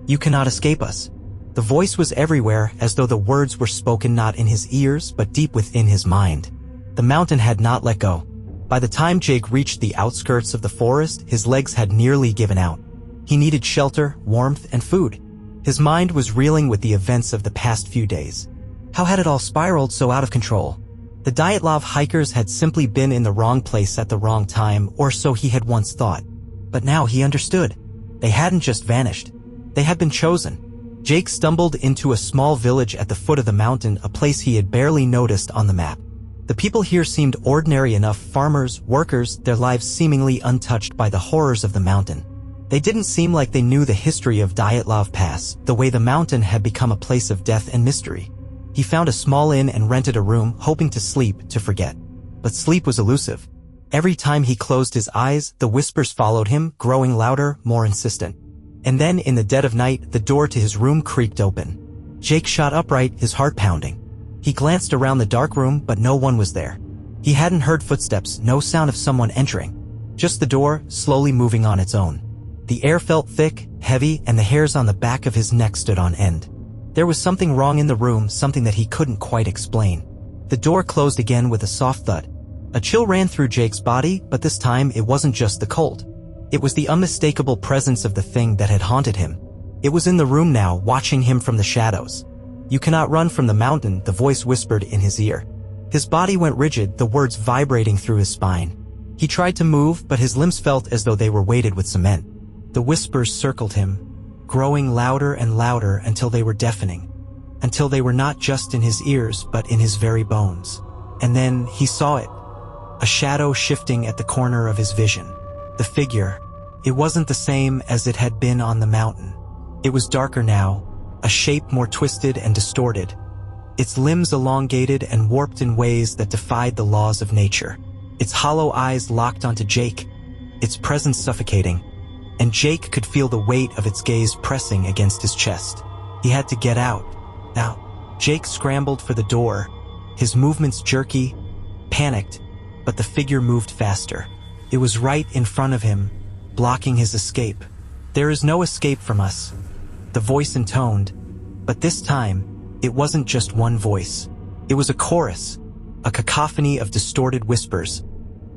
You cannot escape us." The voice was everywhere, as though the words were spoken not in his ears, but deep within his mind. The mountain had not let go. By the time Jake reached the outskirts of the forest, his legs had nearly given out. He needed shelter, warmth, and food. His mind was reeling with the events of the past few days. How had it all spiraled so out of control? The Dyatlov hikers had simply been in the wrong place at the wrong time, or so he had once thought. But now he understood. They hadn't just vanished. They had been chosen. Jake stumbled into a small village at the foot of the mountain, a place he had barely noticed on the map. The people here seemed ordinary enough, farmers, workers, their lives seemingly untouched by the horrors of the mountain. They didn't seem like they knew the history of Dyatlov Pass, the way the mountain had become a place of death and mystery. He found a small inn and rented a room, hoping to sleep, to forget. But sleep was elusive. Every time he closed his eyes, the whispers followed him, growing louder, more insistent. And then, in the dead of night, the door to his room creaked open. Jake shot upright, his heart pounding. He glanced around the dark room, but no one was there. He hadn't heard footsteps, no sound of someone entering. Just the door, slowly moving on its own. The air felt thick, heavy, and the hairs on the back of his neck stood on end. There was something wrong in the room, something that he couldn't quite explain. The door closed again with a soft thud. A chill ran through Jake's body, but this time it wasn't just the cold. It was the unmistakable presence of the thing that had haunted him. It was in the room now, watching him from the shadows. "You cannot run from the mountain," the voice whispered in his ear. His body went rigid, the words vibrating through his spine. He tried to move, but his limbs felt as though they were weighted with cement. The whispers circled him, growing louder and louder until they were deafening. Until they were not just in his ears, but in his very bones. And then he saw it. A shadow shifting at the corner of his vision. The figure. It wasn't the same as it had been on the mountain. It was darker now, a shape more twisted and distorted. Its limbs elongated and warped in ways that defied the laws of nature. Its hollow eyes locked onto Jake, its presence suffocating, and Jake could feel the weight of its gaze pressing against his chest. He had to get out. Now, Jake scrambled for the door, his movements jerky, panicked, but the figure moved faster. It was right in front of him, blocking his escape. "There is no escape from us," the voice intoned, but this time, it wasn't just one voice. It was a chorus, a cacophony of distorted whispers,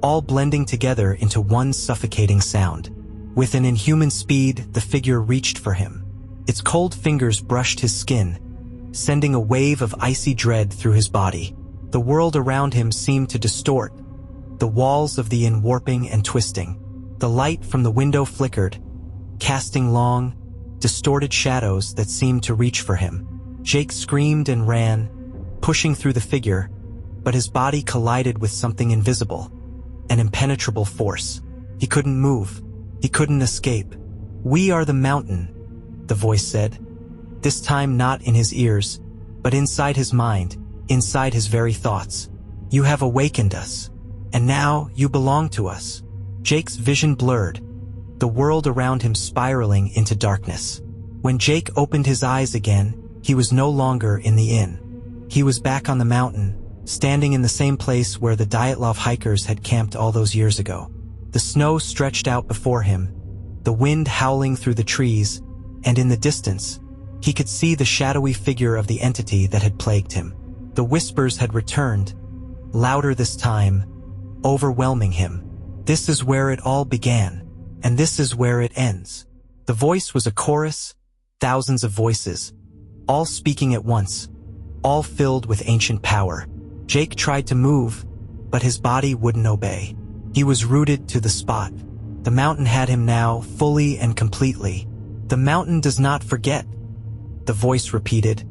all blending together into one suffocating sound. With an inhuman speed, the figure reached for him. Its cold fingers brushed his skin, sending a wave of icy dread through his body. The world around him seemed to distort, the walls of the inn warping and twisting. The light from the window flickered, casting long, distorted shadows that seemed to reach for him. Jake screamed and ran, pushing through the figure, but his body collided with something invisible, an impenetrable force. He couldn't move. He couldn't escape. "We are the mountain," the voice said, this time not in his ears, but inside his mind, inside his very thoughts. "You have awakened us, and now you belong to us." Jake's vision blurred, the world around him spiraling into darkness. When Jake opened his eyes again, he was no longer in the inn. He was back on the mountain, standing in the same place where the Dyatlov hikers had camped all those years ago. The snow stretched out before him, the wind howling through the trees, and in the distance, he could see the shadowy figure of the entity that had plagued him. The whispers had returned, louder this time, overwhelming him. "This is where it all began, and this is where it ends." The voice was a chorus, thousands of voices, all speaking at once, all filled with ancient power. Jake tried to move, but his body wouldn't obey. He was rooted to the spot. The mountain had him now, fully and completely. "The mountain does not forget," the voice repeated,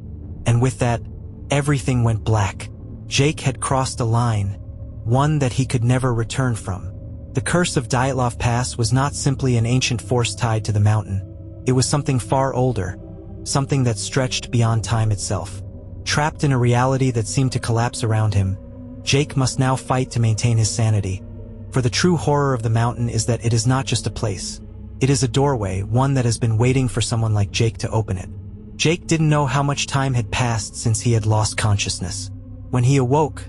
and with that, everything went black. Jake had crossed a line, one that he could never return from. The curse of Dyatlov Pass was not simply an ancient force tied to the mountain. It was something far older, something that stretched beyond time itself. Trapped in a reality that seemed to collapse around him, Jake must now fight to maintain his sanity. For the true horror of the mountain is that it is not just a place. It is a doorway, one that has been waiting for someone like Jake to open it. Jake didn't know how much time had passed since he had lost consciousness. When he awoke,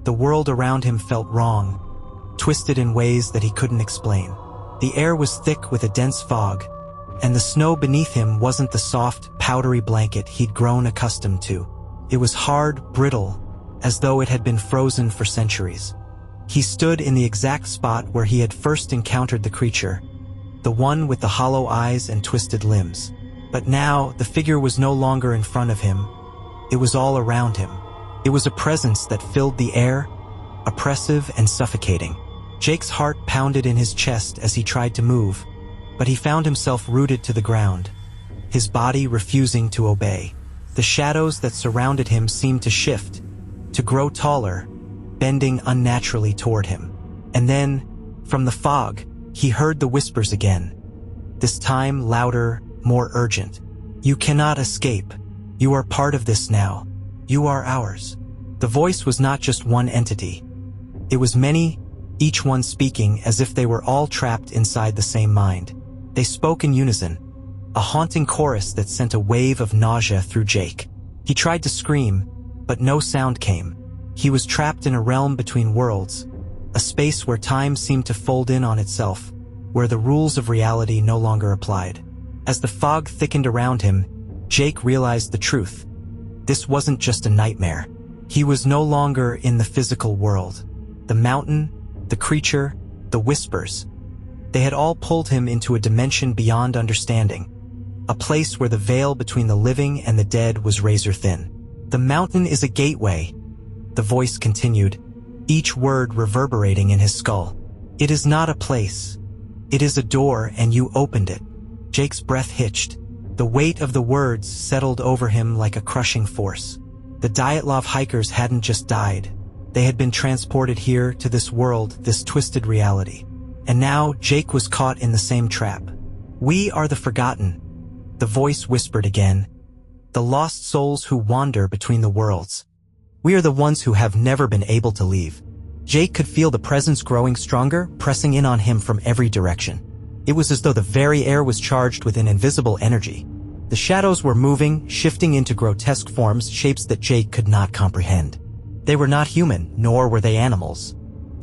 the world around him felt wrong, twisted in ways that he couldn't explain. The air was thick with a dense fog, and the snow beneath him wasn't the soft, powdery blanket he'd grown accustomed to. It was hard, brittle, as though it had been frozen for centuries. He stood in the exact spot where he had first encountered the creature, the one with the hollow eyes and twisted limbs. But now, the figure was no longer in front of him. It was all around him. It was a presence that filled the air, oppressive and suffocating. Jake's heart pounded in his chest as he tried to move, but he found himself rooted to the ground, his body refusing to obey. The shadows that surrounded him seemed to shift, to grow taller, bending unnaturally toward him. And then, from the fog, he heard the whispers again, this time louder, more urgent. "You cannot escape. You are part of this now. You are ours." The voice was not just one entity. It was many, each one speaking as if they were all trapped inside the same mind. They spoke in unison, a haunting chorus that sent a wave of nausea through Jake. He tried to scream, but no sound came. He was trapped in a realm between worlds, a space where time seemed to fold in on itself, where the rules of reality no longer applied. As the fog thickened around him, Jake realized the truth. This wasn't just a nightmare. He was no longer in the physical world. The mountain, the creature, the whispers, they had all pulled him into a dimension beyond understanding, a place where the veil between the living and the dead was razor-thin. The mountain is a gateway, the voice continued, each word reverberating in his skull. It is not a place. It is a door, and you opened it. Jake's breath hitched. The weight of the words settled over him like a crushing force. The Dyatlov hikers hadn't just died. They had been transported here to this world, this twisted reality. And now Jake was caught in the same trap. We are the forgotten, the voice whispered again. The lost souls who wander between the worlds. We are the ones who have never been able to leave. Jake could feel the presence growing stronger, pressing in on him from every direction. It was as though the very air was charged with an invisible energy. The shadows were moving, shifting into grotesque forms, shapes that Jake could not comprehend. They were not human, nor were they animals.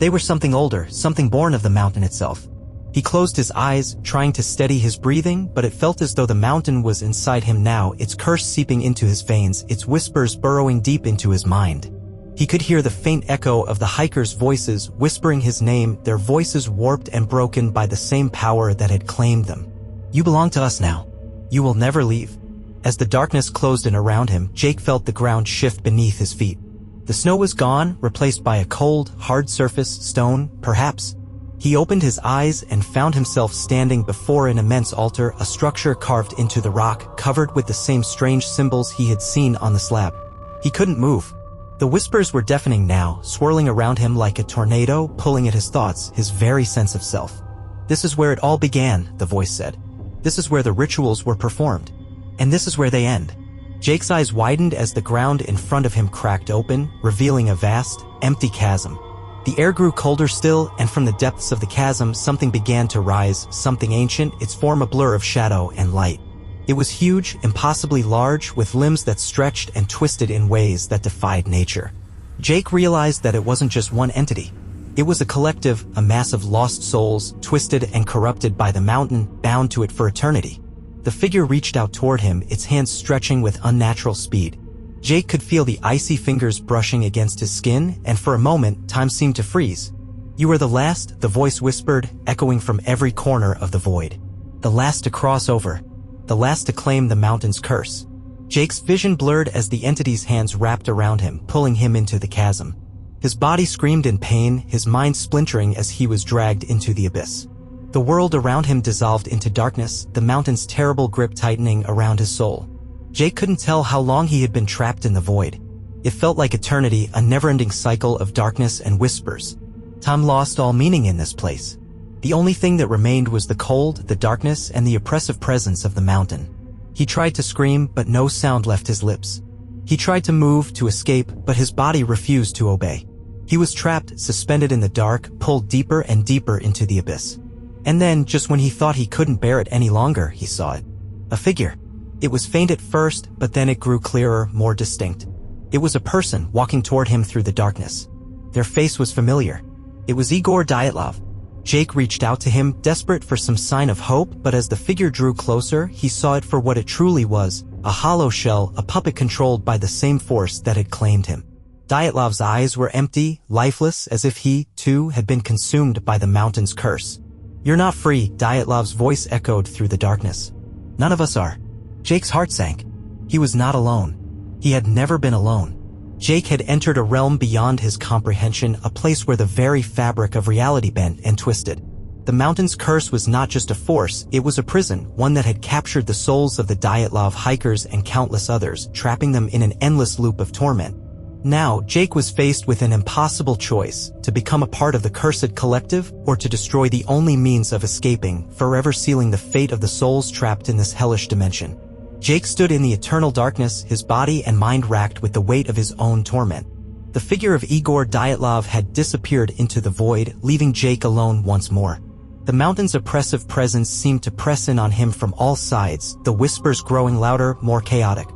They were something older, something born of the mountain itself. He closed his eyes, trying to steady his breathing, but it felt as though the mountain was inside him now, its curse seeping into his veins, its whispers burrowing deep into his mind. He could hear the faint echo of the hikers' voices whispering his name, their voices warped and broken by the same power that had claimed them. You belong to us now. You will never leave. As the darkness closed in around him, Jake felt the ground shift beneath his feet. The snow was gone, replaced by a cold, hard surface, stone, perhaps. He opened his eyes and found himself standing before an immense altar, a structure carved into the rock, covered with the same strange symbols he had seen on the slab. He couldn't move. The whispers were deafening now, swirling around him like a tornado, pulling at his thoughts, his very sense of self. This is where it all began, the voice said. This is where the rituals were performed. And this is where they end. Jake's eyes widened as the ground in front of him cracked open, revealing a vast, empty chasm. The air grew colder still, and from the depths of the chasm something began to rise, something ancient, its form a blur of shadow and light. It was huge, impossibly large, with limbs that stretched and twisted in ways that defied nature. Jake realized that it wasn't just one entity. It was a collective, a mass of lost souls, twisted and corrupted by the mountain, bound to it for eternity. The figure reached out toward him, its hands stretching with unnatural speed. Jake could feel the icy fingers brushing against his skin, and for a moment, time seemed to freeze. You are the last, the voice whispered, echoing from every corner of the void. The last to cross over. The last to claim the mountain's curse. Jake's vision blurred as the entity's hands wrapped around him, pulling him into the chasm. His body screamed in pain, his mind splintering as he was dragged into the abyss. The world around him dissolved into darkness, the mountain's terrible grip tightening around his soul. Jake couldn't tell how long he had been trapped in the void. It felt like eternity, a never-ending cycle of darkness and whispers. Time lost all meaning in this place. The only thing that remained was the cold, the darkness, and the oppressive presence of the mountain. He tried to scream, but no sound left his lips. He tried to move, to escape, but his body refused to obey. He was trapped, suspended in the dark, pulled deeper and deeper into the abyss. And then, just when he thought he couldn't bear it any longer, he saw it. A figure. It was faint at first, but then it grew clearer, more distinct. It was a person walking toward him through the darkness. Their face was familiar. It was Igor Dyatlov. Jake reached out to him, desperate for some sign of hope, but as the figure drew closer, he saw it for what it truly was, a hollow shell, a puppet controlled by the same force that had claimed him. Dyatlov's eyes were empty, lifeless, as if he, too, had been consumed by the mountain's curse. You're not free, Dyatlov's voice echoed through the darkness. None of us are. Jake's heart sank. He was not alone. He had never been alone. Jake had entered a realm beyond his comprehension, a place where the very fabric of reality bent and twisted. The mountain's curse was not just a force, it was a prison, one that had captured the souls of the Dyatlov hikers and countless others, trapping them in an endless loop of torment. Now, Jake was faced with an impossible choice, to become a part of the cursed collective, or to destroy the only means of escaping, forever sealing the fate of the souls trapped in this hellish dimension. Jake stood in the eternal darkness, his body and mind racked with the weight of his own torment. The figure of Igor Dyatlov had disappeared into the void, leaving Jake alone once more. The mountain's oppressive presence seemed to press in on him from all sides, the whispers growing louder, more chaotic.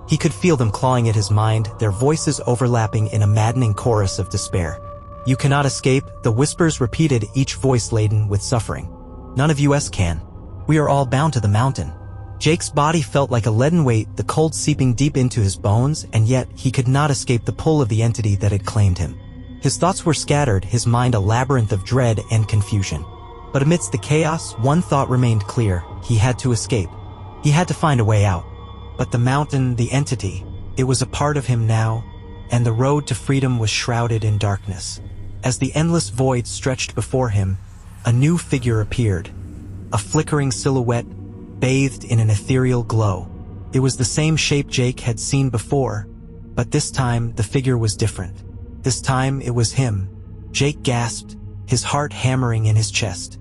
He could feel them clawing at his mind, their voices overlapping in a maddening chorus of despair. "You cannot escape," the whispers repeated, each voice laden with suffering. "None of us can. We are all bound to the mountain." Jake's body felt like a leaden weight, the cold seeping deep into his bones, and yet he could not escape the pull of the entity that had claimed him. His thoughts were scattered, his mind a labyrinth of dread and confusion. But amidst the chaos, one thought remained clear. He had to escape. He had to find a way out. But the mountain, the entity, it was a part of him now, and the road to freedom was shrouded in darkness. As the endless void stretched before him, a new figure appeared, a flickering silhouette bathed in an ethereal glow. It was the same shape Jake had seen before, but this time the figure was different. This time it was him. Jake gasped, his heart hammering in his chest.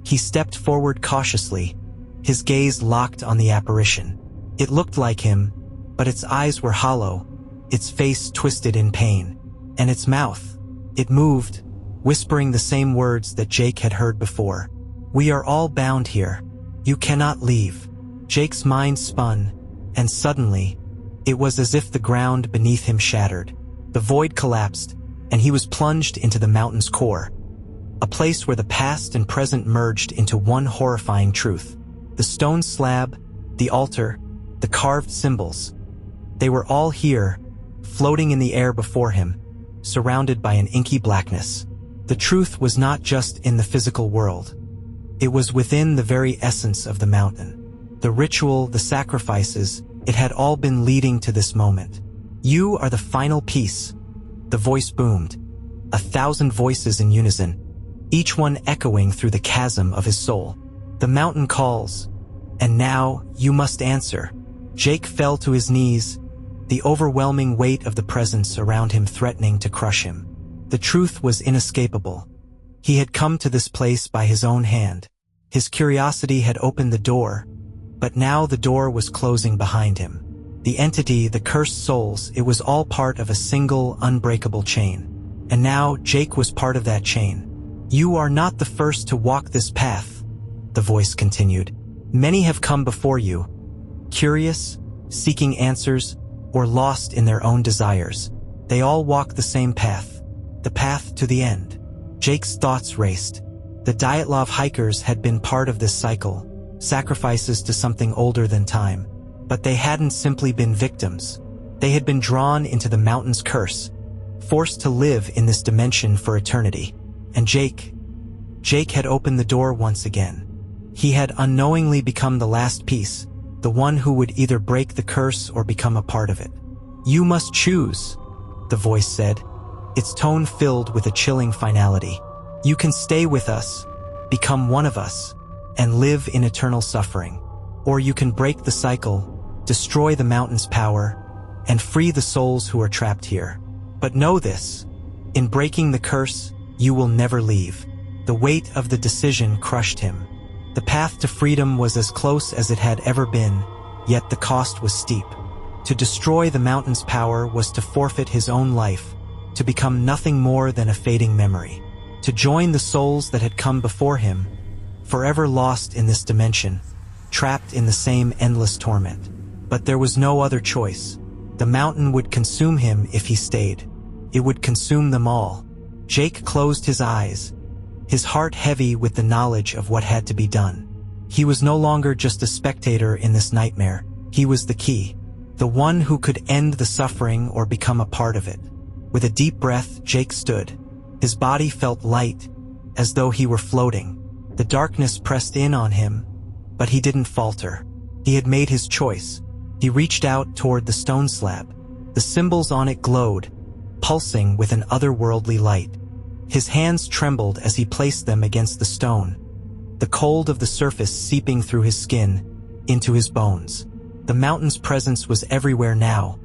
He stepped forward cautiously, his gaze locked on the apparition. It looked like him, but its eyes were hollow, its face twisted in pain, and its mouth. It moved, whispering the same words that Jake had heard before. "We are all bound here. You cannot leave." Jake's mind spun, and suddenly, it was as if the ground beneath him shattered. The void collapsed, and he was plunged into the mountain's core, a place where the past and present merged into one horrifying truth. The stone slab, the altar, the carved symbols, they were all here, floating in the air before him, surrounded by an inky blackness. The truth was not just in the physical world. It was within the very essence of the mountain. The ritual, the sacrifices, it had all been leading to this moment. "You are the final piece," the voice boomed, 1,000 voices in unison, each one echoing through the chasm of his soul. "The mountain calls, and now you must answer." Jake fell to his knees, the overwhelming weight of the presence around him threatening to crush him. The truth was inescapable. He had come to this place by his own hand. His curiosity had opened the door, but now the door was closing behind him. The entity, the cursed souls, it was all part of a single, unbreakable chain. And now Jake was part of that chain. "You are not the first to walk this path," the voice continued. "Many have come before you, curious, seeking answers, or lost in their own desires. They all walk the same path, the path to the end." Jake's thoughts raced. The Dyatlov hikers had been part of this cycle, sacrifices to something older than time. But they hadn't simply been victims. They had been drawn into the mountain's curse, forced to live in this dimension for eternity. And Jake had opened the door once again. He had unknowingly become the last piece, the one who would either break the curse or become a part of it. "You must choose," the voice said, its tone filled with a chilling finality. "You can stay with us, become one of us, and live in eternal suffering. Or you can break the cycle, destroy the mountain's power, and free the souls who are trapped here. But know this, in breaking the curse, you will never leave." The weight of the decision crushed him. The path to freedom was as close as it had ever been, yet the cost was steep. To destroy the mountain's power was to forfeit his own life, to become nothing more than a fading memory. To join the souls that had come before him, forever lost in this dimension, trapped in the same endless torment. But there was no other choice. The mountain would consume him if he stayed. It would consume them all. Jake closed his eyes, his heart heavy with the knowledge of what had to be done. He was no longer just a spectator in this nightmare. He was the key, the one who could end the suffering or become a part of it. With a deep breath, Jake stood. His body felt light, as though he were floating. The darkness pressed in on him, but he didn't falter. He had made his choice. He reached out toward the stone slab. The symbols on it glowed, pulsing with an otherworldly light. His hands trembled as he placed them against the stone, the cold of the surface seeping through his skin, into his bones. The mountain's presence was everywhere now,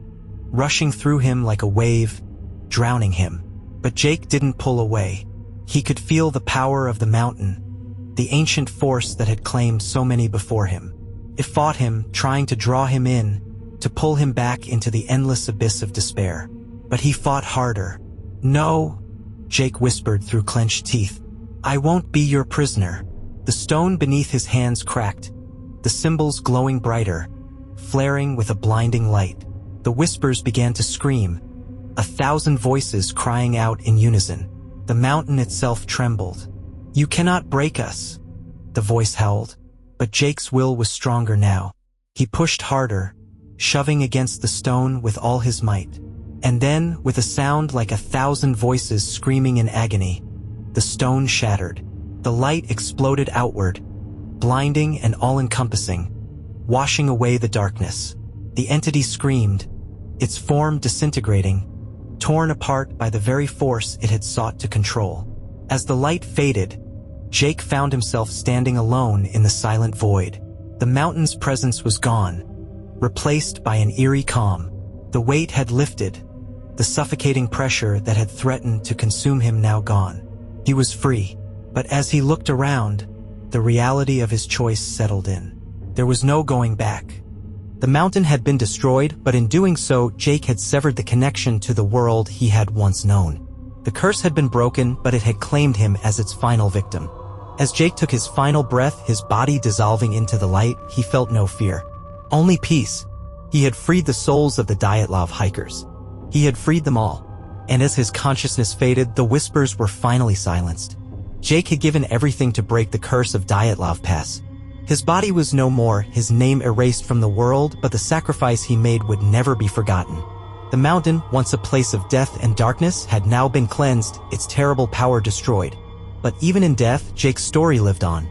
rushing through him like a wave, drowning him. But Jake didn't pull away. He could feel the power of the mountain, the ancient force that had claimed so many before him. It fought him, trying to draw him in, to pull him back into the endless abyss of despair. But he fought harder. "No," Jake whispered through clenched teeth. "I won't be your prisoner." The stone beneath his hands cracked, the symbols glowing brighter, flaring with a blinding light. The whispers began to scream, 1,000 voices crying out in unison. The mountain itself trembled. "You cannot break us," the voice howled. But Jake's will was stronger now. He pushed harder, shoving against the stone with all his might. And then, with a sound like 1,000 voices screaming in agony, the stone shattered. The light exploded outward, blinding and all-encompassing, washing away the darkness. The entity screamed, its form disintegrating, torn apart by the very force it had sought to control. As the light faded, Jake found himself standing alone in the silent void. The mountain's presence was gone, replaced by an eerie calm. The weight had lifted, the suffocating pressure that had threatened to consume him now gone. He was free, but as he looked around, the reality of his choice settled in. There was no going back. The mountain had been destroyed, but in doing so, Jake had severed the connection to the world he had once known. The curse had been broken, but it had claimed him as its final victim. As Jake took his final breath, his body dissolving into the light, he felt no fear. Only peace. He had freed the souls of the Dyatlov hikers. He had freed them all. And as his consciousness faded, the whispers were finally silenced. Jake had given everything to break the curse of Dyatlov Pass. His body was no more, his name erased from the world, but the sacrifice he made would never be forgotten. The mountain, once a place of death and darkness, had now been cleansed, its terrible power destroyed. But even in death, Jake's story lived on.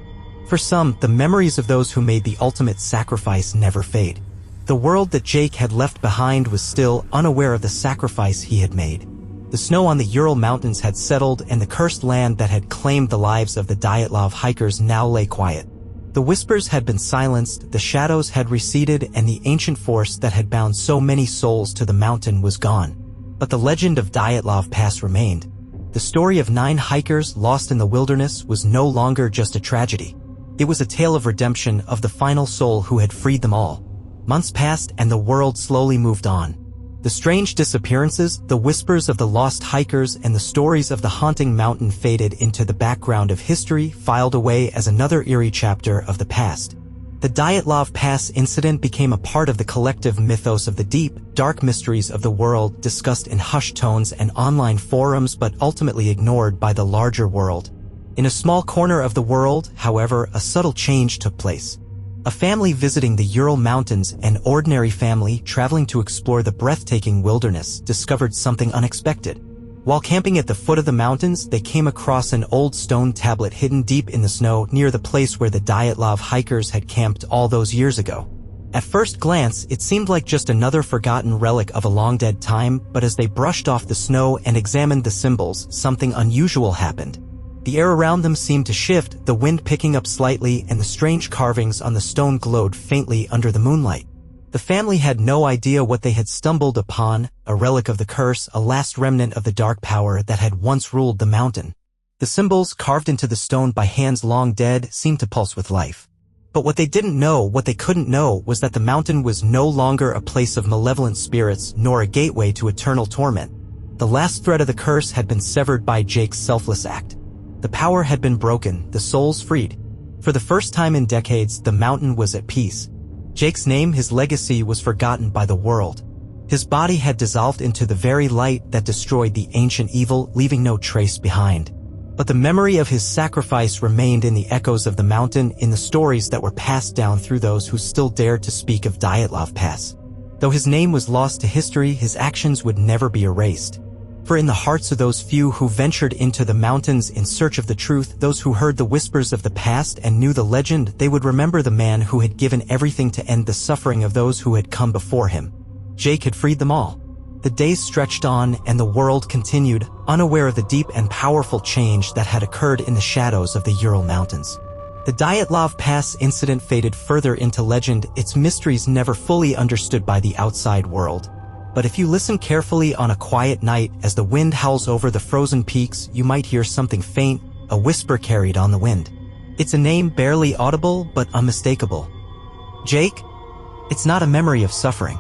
For some, the memories of those who made the ultimate sacrifice never fade. The world that Jake had left behind was still unaware of the sacrifice he had made. The snow on the Ural Mountains had settled, and the cursed land that had claimed the lives of the Dyatlov hikers now lay quiet. The whispers had been silenced, the shadows had receded, and the ancient force that had bound so many souls to the mountain was gone. But the legend of Dyatlov Pass remained. The story of 9 hikers lost in the wilderness was no longer just a tragedy. It was a tale of redemption, of the final soul who had freed them all. Months passed, and the world slowly moved on. The strange disappearances, the whispers of the lost hikers, and the stories of the haunting mountain faded into the background of history, filed away as another eerie chapter of the past. The Dyatlov Pass Incident became a part of the collective mythos of the deep, dark mysteries of the world, discussed in hushed tones and online forums but ultimately ignored by the larger world. In a small corner of the world, however, a subtle change took place. A family visiting the Ural Mountains, an ordinary family traveling to explore the breathtaking wilderness, discovered something unexpected. While camping at the foot of the mountains, they came across an old stone tablet hidden deep in the snow near the place where the Dyatlov hikers had camped all those years ago. At first glance, it seemed like just another forgotten relic of a long-dead time, but as they brushed off the snow and examined the symbols, something unusual happened. The air around them seemed to shift, the wind picking up slightly, and the strange carvings on the stone glowed faintly under the moonlight. The family had no idea what they had stumbled upon, a relic of the curse, a last remnant of the dark power that had once ruled the mountain. The symbols, carved into the stone by hands long dead, seemed to pulse with life. But what they didn't know, what they couldn't know, was that the mountain was no longer a place of malevolent spirits, nor a gateway to eternal torment. The last thread of the curse had been severed by Jake's selfless act. The power had been broken, the souls freed. For the first time in decades, the mountain was at peace. Jake's name, his legacy, was forgotten by the world. His body had dissolved into the very light that destroyed the ancient evil, leaving no trace behind. But the memory of his sacrifice remained in the echoes of the mountain, in the stories that were passed down through those who still dared to speak of Dyatlov Pass. Though his name was lost to history, his actions would never be erased. For in the hearts of those few who ventured into the mountains in search of the truth, those who heard the whispers of the past and knew the legend, they would remember the man who had given everything to end the suffering of those who had come before him. Jake had freed them all. The days stretched on, and the world continued, unaware of the deep and powerful change that had occurred in the shadows of the Ural Mountains. The Dyatlov Pass Incident faded further into legend, its mysteries never fully understood by the outside world. But if you listen carefully on a quiet night as the wind howls over the frozen peaks, you might hear something faint, a whisper carried on the wind. It's a name barely audible but unmistakable. Jake? It's not a memory of suffering.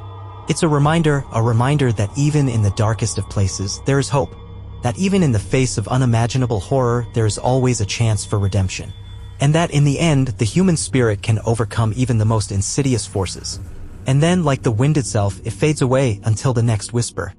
It's a reminder that even in the darkest of places, there is hope. That even in the face of unimaginable horror, there is always a chance for redemption. and that in the end, the human spirit can overcome even the most insidious forces. And then, like the wind itself, it fades away until the next whisper.